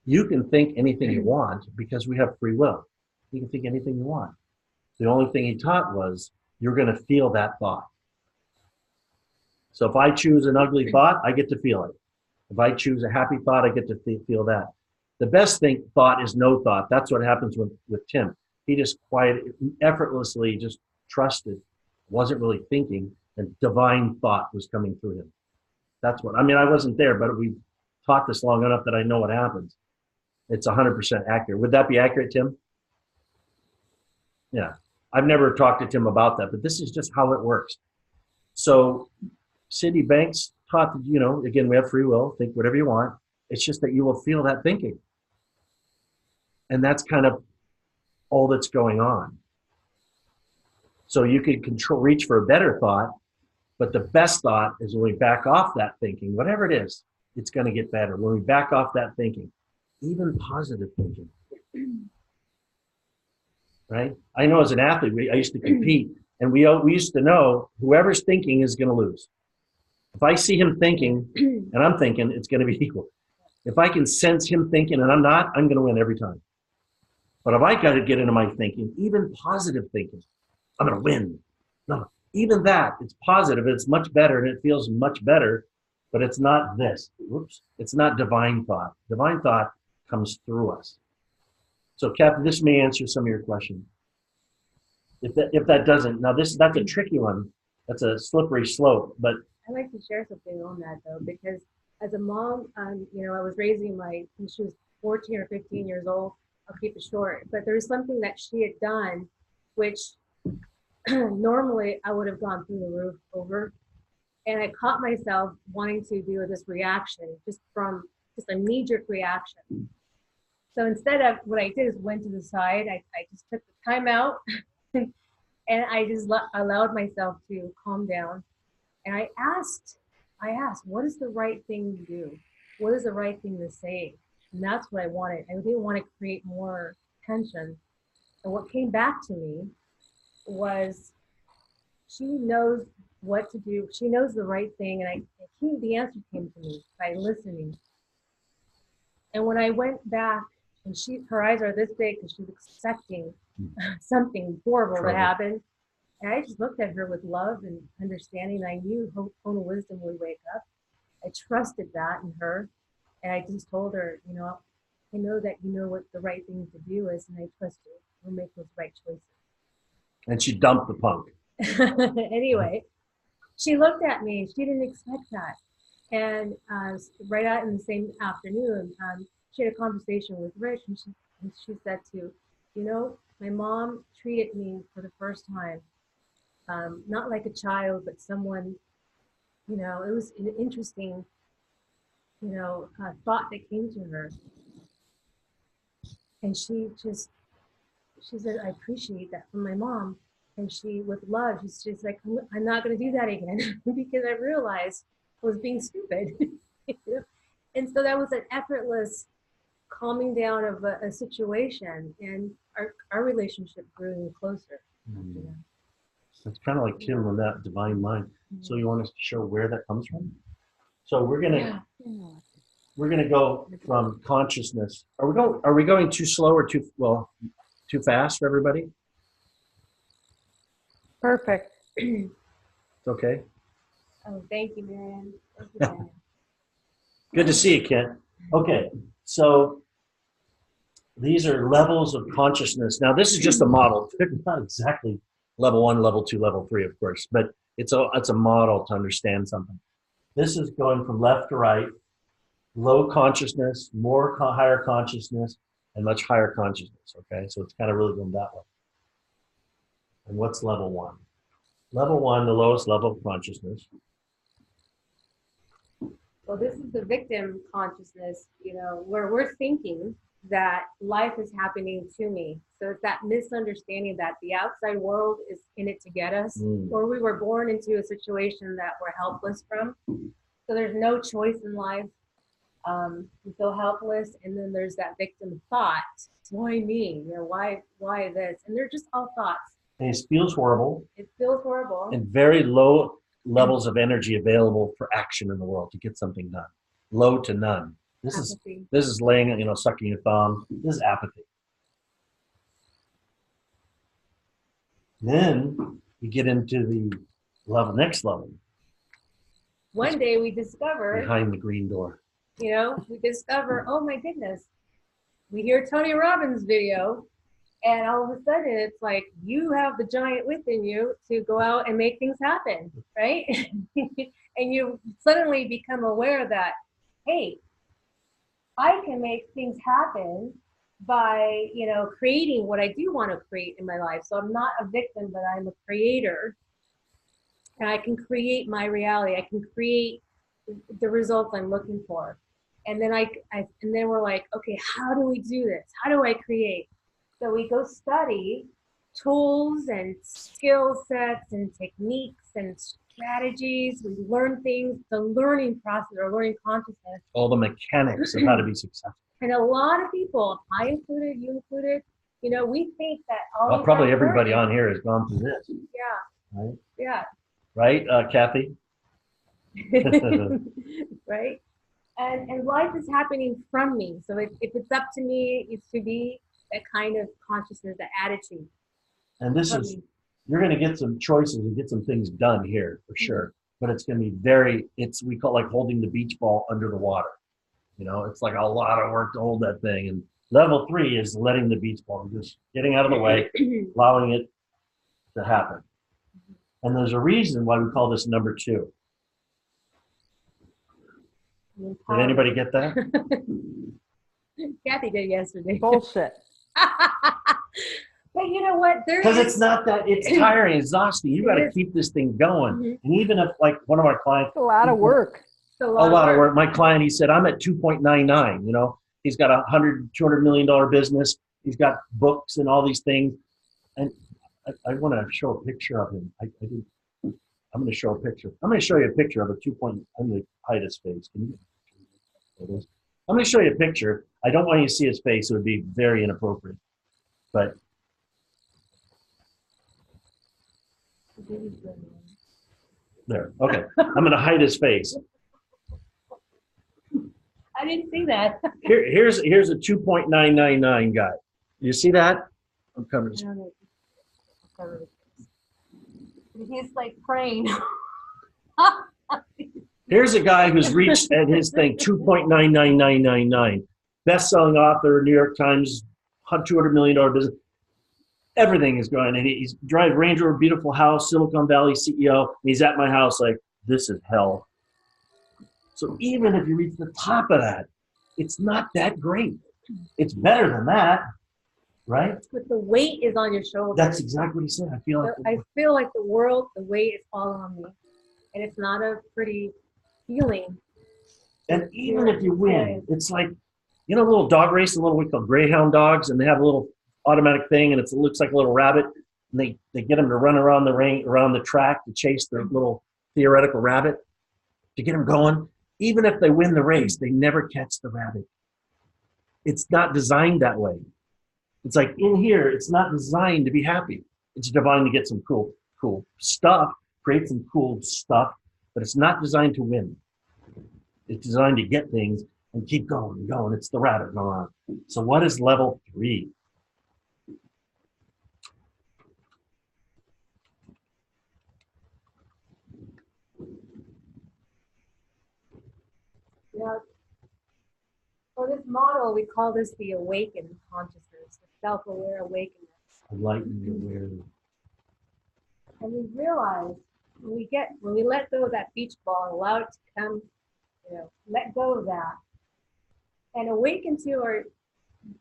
you can think anything you want because we have free will. You can think anything you want. The only thing he taught was you're going to feel that thought. So if I choose an ugly thought, I get to feel it. If I choose a happy thought, I get to feel that. The best thought is no thought. That's what happens with Tim. He just effortlessly just trusted, wasn't really thinking, and divine thought was coming through him. That's what, I wasn't there, but we taught this long enough that I know what happens. It's 100% accurate. Would that be accurate, Tim? Yeah. I've never talked to Tim about that, but this is just how it works. So Sydney Banks taught that, again, we have free will, think whatever you want. It's just that you will feel that thinking. And that's kind of all that's going on. So you could reach for a better thought, but the best thought is when we back off that thinking, whatever it is, it's going to get better. When we back off that thinking, even positive thinking, right? I know as an athlete, I used to compete, and we used to know whoever's thinking is going to lose. If I see him thinking and I'm thinking, it's going to be equal. If I can sense him thinking and I'm not, I'm going to win every time. But if I got to get into my thinking, even positive thinking, I'm going to win. No, even that, it's positive. It's much better and it feels much better, but it's not this. Whoops. It's not divine thought. Divine thought comes through us. So, Captain, this may answer some of your questions. If that doesn't, now that's a tricky one. That's a slippery slope. But I'd like to share something on that though, because as a mom, you know, I was raising when she was 14 or 15 years old. I'll keep it short. But there was something that she had done, which normally I would have gone through the roof over. And I caught myself wanting to do this reaction, just a knee-jerk reaction. So instead of what I did is went to the side. I just took the time out and I just allowed myself to calm down. And I asked, what is the right thing to do? What is the right thing to say? And that's what I wanted. I didn't want to create more tension. And what came back to me was she knows what to do. She knows the right thing. And the answer came to me by listening. And when I went back, and her eyes are this big because she's expecting something horrible to happen. And I just looked at her with love and understanding. I knew her own wisdom would wake up. I trusted that in her. And I just told her, you know, I know that you know what the right thing to do is, and I trust you. We'll make those right choices. And she dumped the punk. Anyway, she looked at me and she didn't expect that. And right out in the same afternoon, she had a conversation with Rich, and she said you know, my mom treated me for the first time, not like a child, but someone, you know, it was an interesting, you know, thought that came to her. And she said, I appreciate that from my mom. And she, with love, she's just like, I'm not going to do that again because I realized I was being stupid. And so that was an effortless calming down of a situation, and our relationship grew even closer. Mm-hmm. It's kind of like Tim on that divine mind. Mm-hmm. So you want us to show where that comes from? So we're gonna go from consciousness. Are we going too slow or too fast for everybody? Perfect. It's okay. Oh, thank you, man. Thank you, man. Good to see you, Kent. Okay, so these are levels of consciousness. Now, this is just a model. Not exactly level 1, level 2, level 3, of course, but it's a model to understand something. This is going from left to right, low consciousness, higher consciousness, and much higher consciousness, okay? So it's kind of really going that way. And what's level 1? Level 1, the lowest level of consciousness. Well, this is the victim consciousness, you know, where we're thinking that life is happening to me. So it's that misunderstanding that the outside world is in it to get us, or we were born into a situation that we're helpless from. So there's no choice in life. We feel helpless, and then there's that victim thought. Why me? You know, why this? And they're just all thoughts. And it feels horrible. It feels horrible. And very low levels of energy available for action in the world to get something done. Low to none. This is laying, you know, sucking your thumb. This is apathy. Then you get into the next level. One day we discover behind the green door. You know, we discover, oh my goodness, we hear Tony Robbins' video, and all of a sudden it's like you have the giant within you to go out and make things happen, right? And you suddenly become aware that, hey, I can make things happen by, you know, creating what I do want to create in my life. So I'm not a victim, but I'm a creator. And I can create my reality. I can create the results I'm looking for. And then and then we're like, okay, how do we do this? How do I create? So we go study tools and skill sets and techniques and strategies. We learn things, the learning process or learning consciousness. All the mechanics of how to be successful. And a lot of people, I included, you included, you know, we think that probably everybody on here has gone through this. Yeah. Right? Yeah. Right, Kathy? Right? And life is happening from me. So if it's up to me, it's to be that kind of consciousness, that attitude. And this is, you're going to get some choices and get some things done here for sure. But it's going to be we call it like holding the beach ball under the water. You know, it's like a lot of work to hold that thing. And level 3 is letting the beach ball, just getting out of the way, allowing it to happen. And there's a reason why we call this number 2. Did anybody get that? Kathy did yesterday. Bullshit. But you know what? Because it's not that, it's tiring, exhausting. You got to keep this thing going. And even if, like, one of our clients, It's a lot of work. a a lot of work. My client, he said, I'm at 2.99. You know, he's got $200 million business. He's got books and all these things. And I want to show a picture of him. I'm going to show a picture. I'm going to show you a picture of a 2. I'm going to hide his face. Can you? There it is. I'm going to show you a picture. I don't want you to see his face. It would be very inappropriate. But there. Okay. I'm going to hide his face. I didn't see that. Here's a 2.999 guy. You see that? I'm covering. He's like praying. Here's a guy who's reached at his thing 2.99999. Best-selling author, New York Times, $200 million business. Everything is going, and he's driving Range Rover, beautiful house, Silicon Valley CEO. And he's at my house like, this is hell. So even if you reach the top of that, it's not that great. It's better than that, right? But the weight is on your shoulders. That's exactly what he said. I feel like the weight is all on me, and it's not a pretty feeling. And even if you win, it's like, you know, a little dog race, a little we call greyhound dogs, and they have a little automatic thing, and it looks like a little rabbit, and they get them to run around the track to chase their little theoretical rabbit to get them going. Even if they win the race, they never catch the rabbit. It's not designed that way. It's like in here, it's not designed to be happy. It's designed to get some cool stuff, create some cool stuff, but it's not designed to win. It's designed to get things and keep going and going. It's the rabbit going on. So what is level 3? Yeah. For this model, we call this the awakened consciousness, the self-aware awakeness. Enlightened awareness. And we realize when we let go of that beach ball and allow it to come, let go of that and awaken to our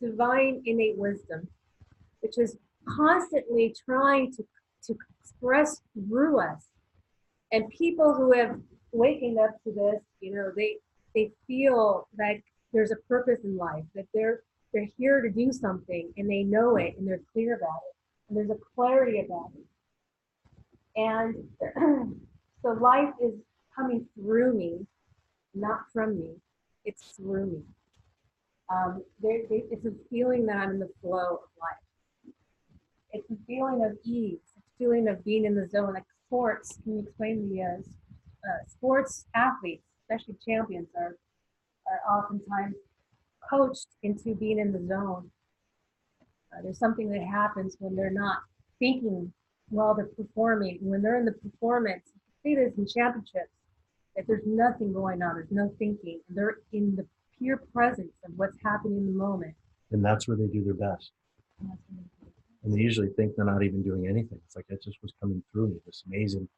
divine innate wisdom, which is constantly trying to express through us. And people who have wakened up to this, they feel like there's a purpose in life, that they're here to do something, and they know it, and they're clear about it, and there's a clarity about it. And so life is coming through me, not from me. It's through me. It's a feeling that I'm in the flow of life. It's a feeling of ease. It's a feeling of being in the zone. Like sports, can you explain the sports athletes, especially champions, are oftentimes coached into being in the zone. There's something that happens when they're not thinking while they're performing. When they're in the performance, you see this in championships, that there's nothing going on, there's no thinking. They're in the pure presence of what's happening in the moment. And that's where they do their best. And they usually think they're not even doing anything. It's like it just was coming through me, this amazing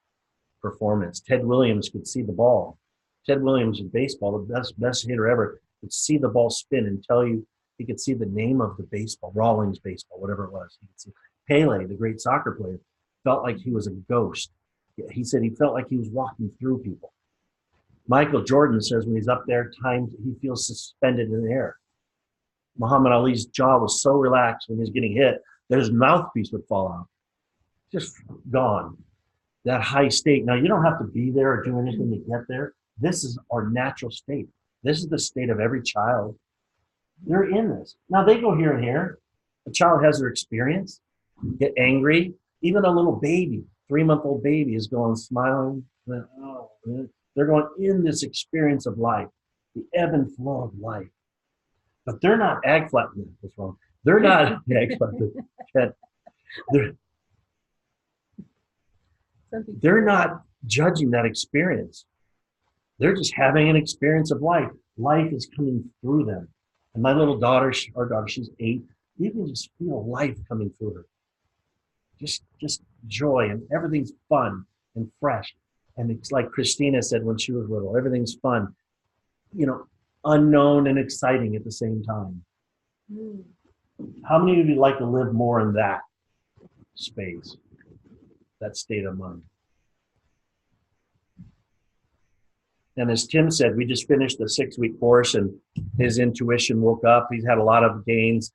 performance. Ted Williams could see the ball. Ted Williams in baseball, the best hitter ever, could see the ball spin and tell you, he could see the name of the baseball, Rawlings baseball, whatever it was. He could see Pele, the great soccer player, felt like he was a ghost. He said he felt like he was walking through people. Michael Jordan says when he's up there, he feels suspended in the air. Muhammad Ali's jaw was so relaxed when he was getting hit that his mouthpiece would fall out. Just gone. That high state. Now, you don't have to be there or do anything to get there. This is our natural state. This is the state of every child. They're in this. Now, they go here and here. A child has their experience, get angry. Even a little baby, 3-month-old baby is going smiling. Oh, they're going in this experience of life, the ebb and flow of life. But they're not ag flattening this wrong. They're not, yeah, exactly. They're, they're not judging that experience. They're just having an experience of life. Life is coming through them. And my little daughter, our daughter, she's 8. You can just feel life coming through her. Just joy, and everything's fun and fresh. And it's like Christina said when she was little, everything's fun, unknown and exciting at the same time. How many of you like to live more in that space, that state of mind? And as Tim said, we just finished the 6-week course, and his intuition woke up. He's had a lot of gains,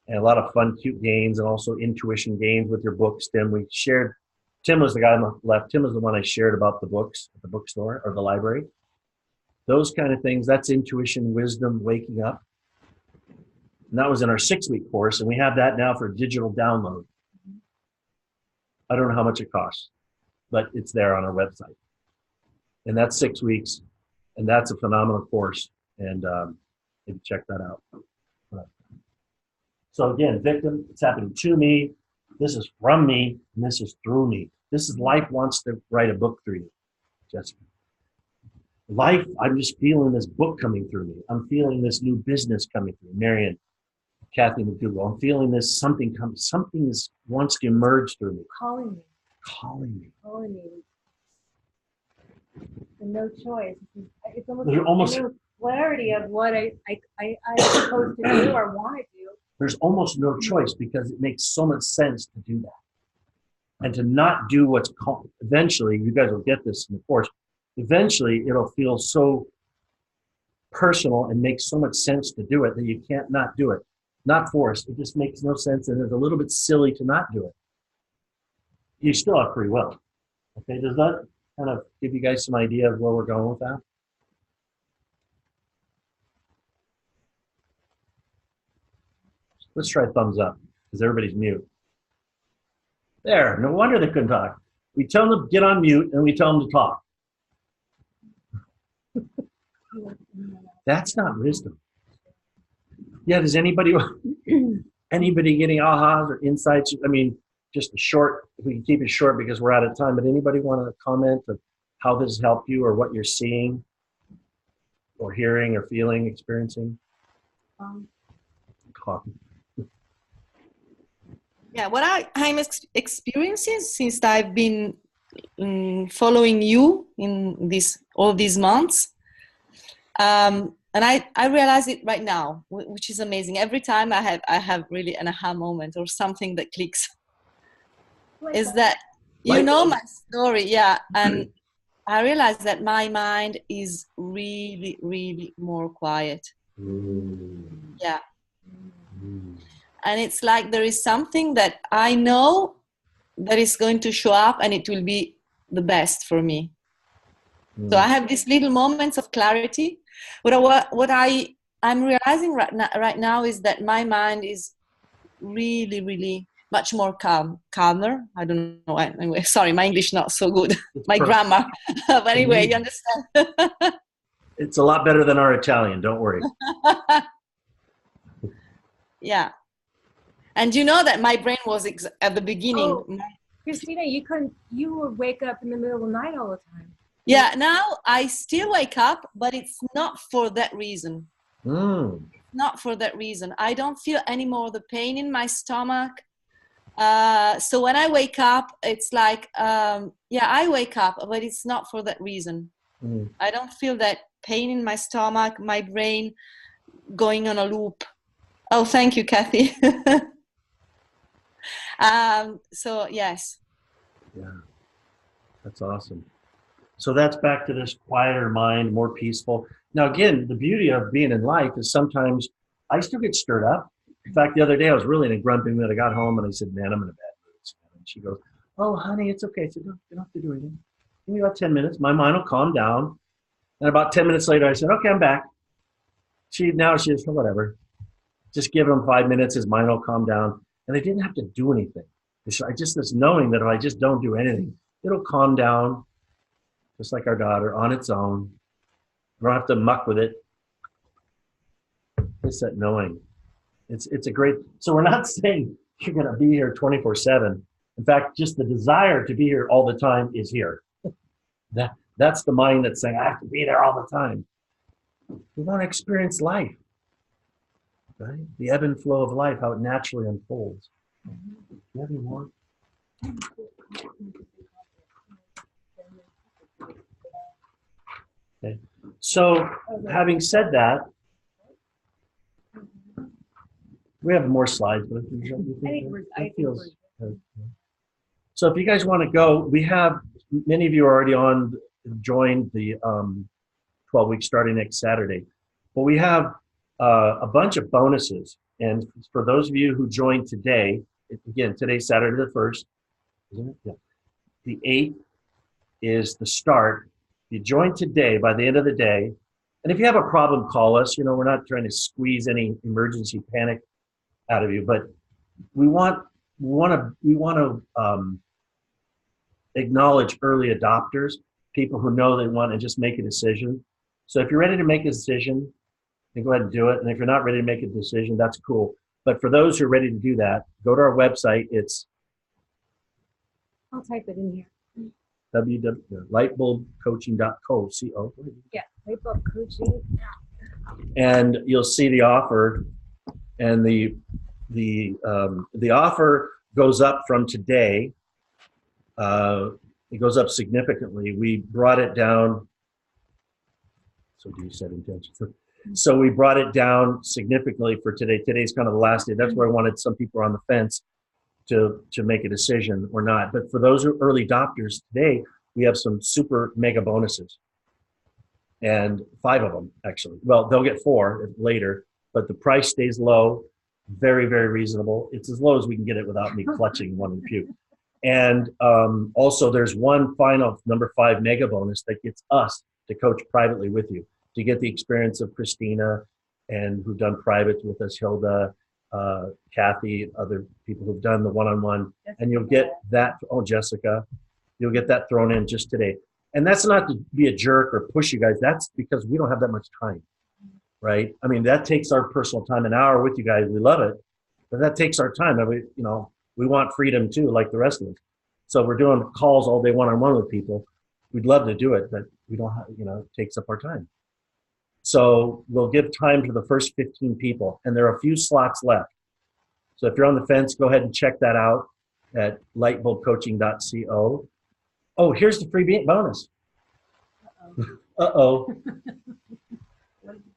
and a lot of fun, cute gains, and also intuition gains with your books, Tim. We shared, Tim was the guy on the left. Tim was the one I shared about the books at the bookstore or the library. Those kind of things, that's intuition, wisdom, waking up. And that was in our 6-week course, and we have that now for digital download. I don't know how much it costs, but it's there on our website. And that's 6 weeks, and that's a phenomenal course, and you can check that out. So again, victim, it's happening to me, this is from me, and this is through me. This is life wants to write a book through you, Jessica. Life, I'm just feeling this book coming through me. I'm feeling this new business coming through. Marion, Kathy McDougall, I'm feeling this something wants to emerge through me. Calling me. Calling me. Calling me. And no choice. It's almost no clarity of what I'm supposed to do or want to do. There's almost no choice because it makes so much sense to do that. And to not do what's called, eventually, you guys will get this in the course, eventually it'll feel so personal and makes so much sense to do it that you can't not do it. Not forced. It just makes no sense, and it's a little bit silly to not do it. You still have free will. Okay, does that kind of give you guys some idea of where we're going with that? Let's try thumbs up, because everybody's mute. There, no wonder they couldn't talk. We tell them to get on mute, and we tell them to talk. That's not wisdom. Yeah, does anybody getting ahas or insights? I mean, just a short, we can keep it short because we're out of time, but anybody want to comment of how this has helped you or what you're seeing or hearing or feeling, experiencing? Coffee. Yeah, what I'm experiencing since I've been following you in all these months, and I realize it right now, which is amazing. Every time I have really an aha moment or something that clicks. Is that you know my story, yeah, and I realize that my mind is really, really more quiet. Yeah. And it's like there is something that I know that is going to show up and it will be the best for me. So I have these little moments of clarity. What I'm realizing right now is that my mind is really, really much more calmer. I don't know. Anyway, sorry, my English not so good. My grammar. But anyway, you understand. It's a lot better than our Italian. Don't worry. Yeah. And you know that my brain was at the beginning. Oh, Christina, you would wake up in the middle of the night all the time. Yeah, now I still wake up, but it's not for that reason. Not for that reason. I don't feel any more the pain in my stomach. So when I wake up, it's like, I wake up, but it's not for that reason. I don't feel that pain in my stomach, my brain going on a loop. Oh, thank you, Kathy. So yes. Yeah, that's awesome. So that's back to this quieter mind, more peaceful. Now, again, the beauty of being in life is sometimes I still get stirred up. In fact, the other day I was really in a grumpy mood. I got home and I said, man, I'm in a bad mood. And she goes, oh, honey, it's okay. I said, no, you don't have to do anything. Give me about 10 minutes. My mind will calm down. And about 10 minutes later, I said, okay, I'm back. She says, oh, whatever. Just give him 5 minutes. His mind will calm down. And I didn't have to do anything. I just this knowing that if I just don't do anything, it'll calm down, just like our daughter, on its own. You don't have to muck with it. It's that knowing. It's a great. So we're not saying you're going to be here 24/7. In fact, just the desire to be here all the time is here. That's the mind that's saying I have to be there all the time. We want to experience life, right? The ebb and flow of life, how it naturally unfolds. Do you have any more? Okay. So, having said that, we have more slides, but so if you guys want to go, we have many of you are already joined the 12 weeks starting next Saturday, but we have a bunch of bonuses. And for those of you who joined today, again, today's Saturday the 1st, isn't it? Yeah. The 8th is the start. You join today, by the end of the day, and if you have a problem, call us. We're not trying to squeeze any emergency panic out of you, but we want to acknowledge early adopters, people who know they want to just make a decision. So if you're ready to make a decision, then go ahead and do it. And if you're not ready to make a decision, that's cool. But for those who are ready to do that, go to our website. It's I'll type it in here. www.lightbulbcoaching.co. Yeah, Lightbulb Coaching. And you'll see the offer, and the offer goes up from today. It goes up significantly. We brought it down. So do you set intentions? So we brought it down significantly for today. Today's kind of the last day. That's where I wanted some people on the fence to make a decision or not. But for those who are early adopters today, we have some super mega bonuses. And 5 of them, actually. Well, they'll get 4 later, but the price stays low, very, very reasonable. It's as low as we can get it without me clutching one in the pew. And also there's one final number 5 mega bonus that gets us to coach privately with you, to get the experience of Christina and who've done privates with us, Hilda, Kathy, other people who've done the one-on-one, and you'll get that, Jessica, you'll get that thrown in just today. And that's not to be a jerk or push you guys, that's because we don't have that much time, right? I mean, that takes our personal time, an hour with you guys, we love it, but that takes our time. And we want freedom too, like the rest of us. So we're doing calls all day one-on-one with people. We'd love to do it, but we don't have, it takes up our time. So we'll give time to the first 15 people, and there are a few slots left. So if you're on the fence, go ahead and check that out at lightbulbcoaching.co. Oh, here's the free bonus. Uh-oh.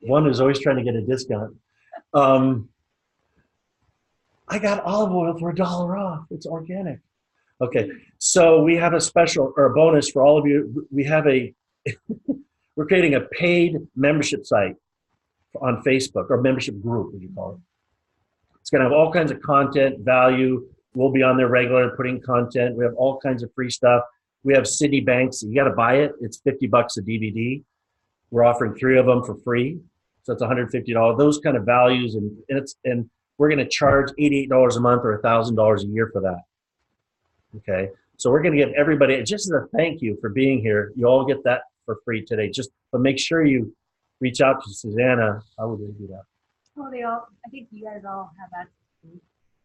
One is always trying to get a discount. I got olive oil for $1 off. It's organic. Okay, so we have a special or a bonus for all of you. We have we're creating a paid membership site on Facebook, or membership group, as you call it. It's going to have all kinds of content, value. We'll be on there regularly putting content. We have all kinds of free stuff. We have Citibanks. You got to buy it. It's $50 a DVD. We're offering 3 of them for free, so it's $150. Those kind of values, and we're going to charge $88 a month or $1,000 a year for that. Okay, so we're going to give everybody, just as a thank you for being here, you all get that for free today. But make sure you reach out to Susanna. How would they do that? Oh, I think you guys all have access to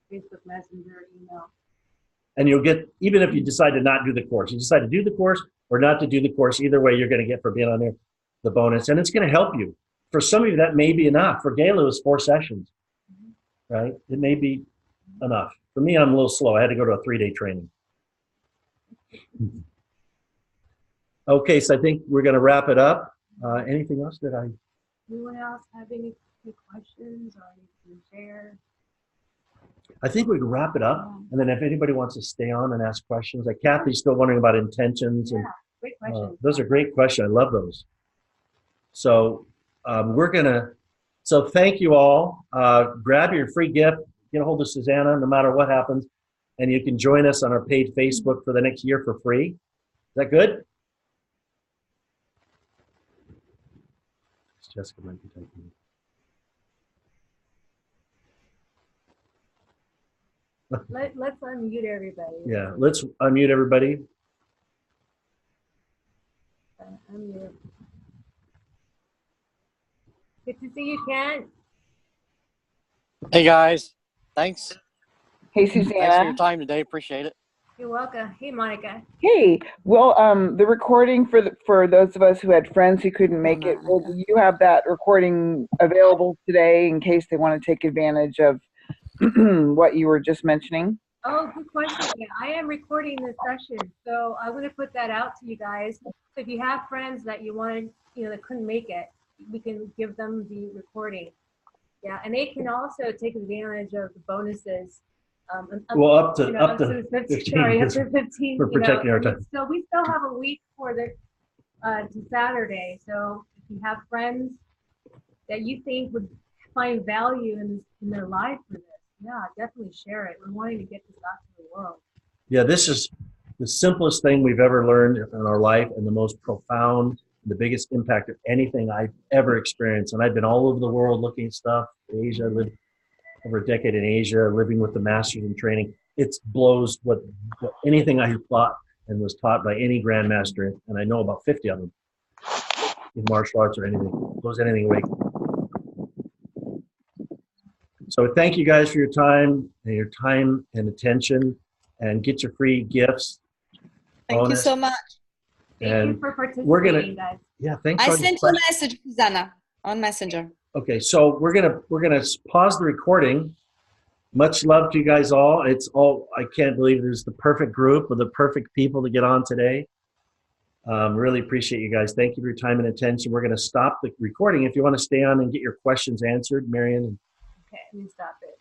Facebook Messenger, email. And you'll get, even if you decide to not do the course, you decide to do the course or not to do the course, either way, you're going to get for being on there the bonus, and it's going to help you. For some of you, that may be enough. For Gayla, it was 4 sessions, right? It may be enough. For me, I'm a little slow. I had to go to a 3-day training. Okay, so I think we're going to wrap it up. Anything else that Anyone else have any questions or you can share? I think we can wrap it up, and then if anybody wants to stay on and ask questions, like Kathy's still wondering about intentions, and Great questions. those are great questions. I love those. So so thank you all. Grab your free gift, get a hold of Susanna, no matter what happens, and you can join us on our paid Facebook for the next year for free. Is that good? Jessica might be typing. Let's unmute everybody. Yeah, let's unmute everybody. Unmute. Good to see you, Kent. Hey guys, thanks. Hey, Thanks for your Susanna. time today. Appreciate it. You're welcome. Hey, Monica. Hey, well, the recording for those of us who had friends who couldn't make it, well, do you have that recording available today in case they want to take advantage of what you were just mentioning? Oh, good question. Yeah, I am recording this session, so I'm going to put that out to you guys. So if you have friends that you wanted, that couldn't make it, we can give them the recording. Yeah, and they can also take advantage of the bonuses. Well, up to the 15, sorry, up to 15. for protecting our time. So we still have a week for the to Saturday. So if you have friends that you think would find value in their life for this, yeah, definitely share it. We're wanting to get this out to the world. Yeah, this is the simplest thing we've ever learned in our life and the most profound, the biggest impact of anything I've ever experienced. And I've been all over the world looking at stuff. Asia, I lived over a decade in Asia, living with the masters in training. It blows what anything I thought and was taught by any grandmaster, and I know about 50 of them in martial arts or anything. Blows anything away. So thank you guys for your time and attention, and get your free gifts. Thank you so much. Thank you for participating, guys. Yeah, thanks. I sent you a message, Susanna, on Messenger. Okay, so we're gonna pause the recording. Much love to you guys all. I can't believe there's the perfect group with the perfect people to get on today. Really appreciate you guys. Thank you for your time and attention. We're gonna stop the recording. If you want to stay on and get your questions answered, Marion. Okay, let me stop it.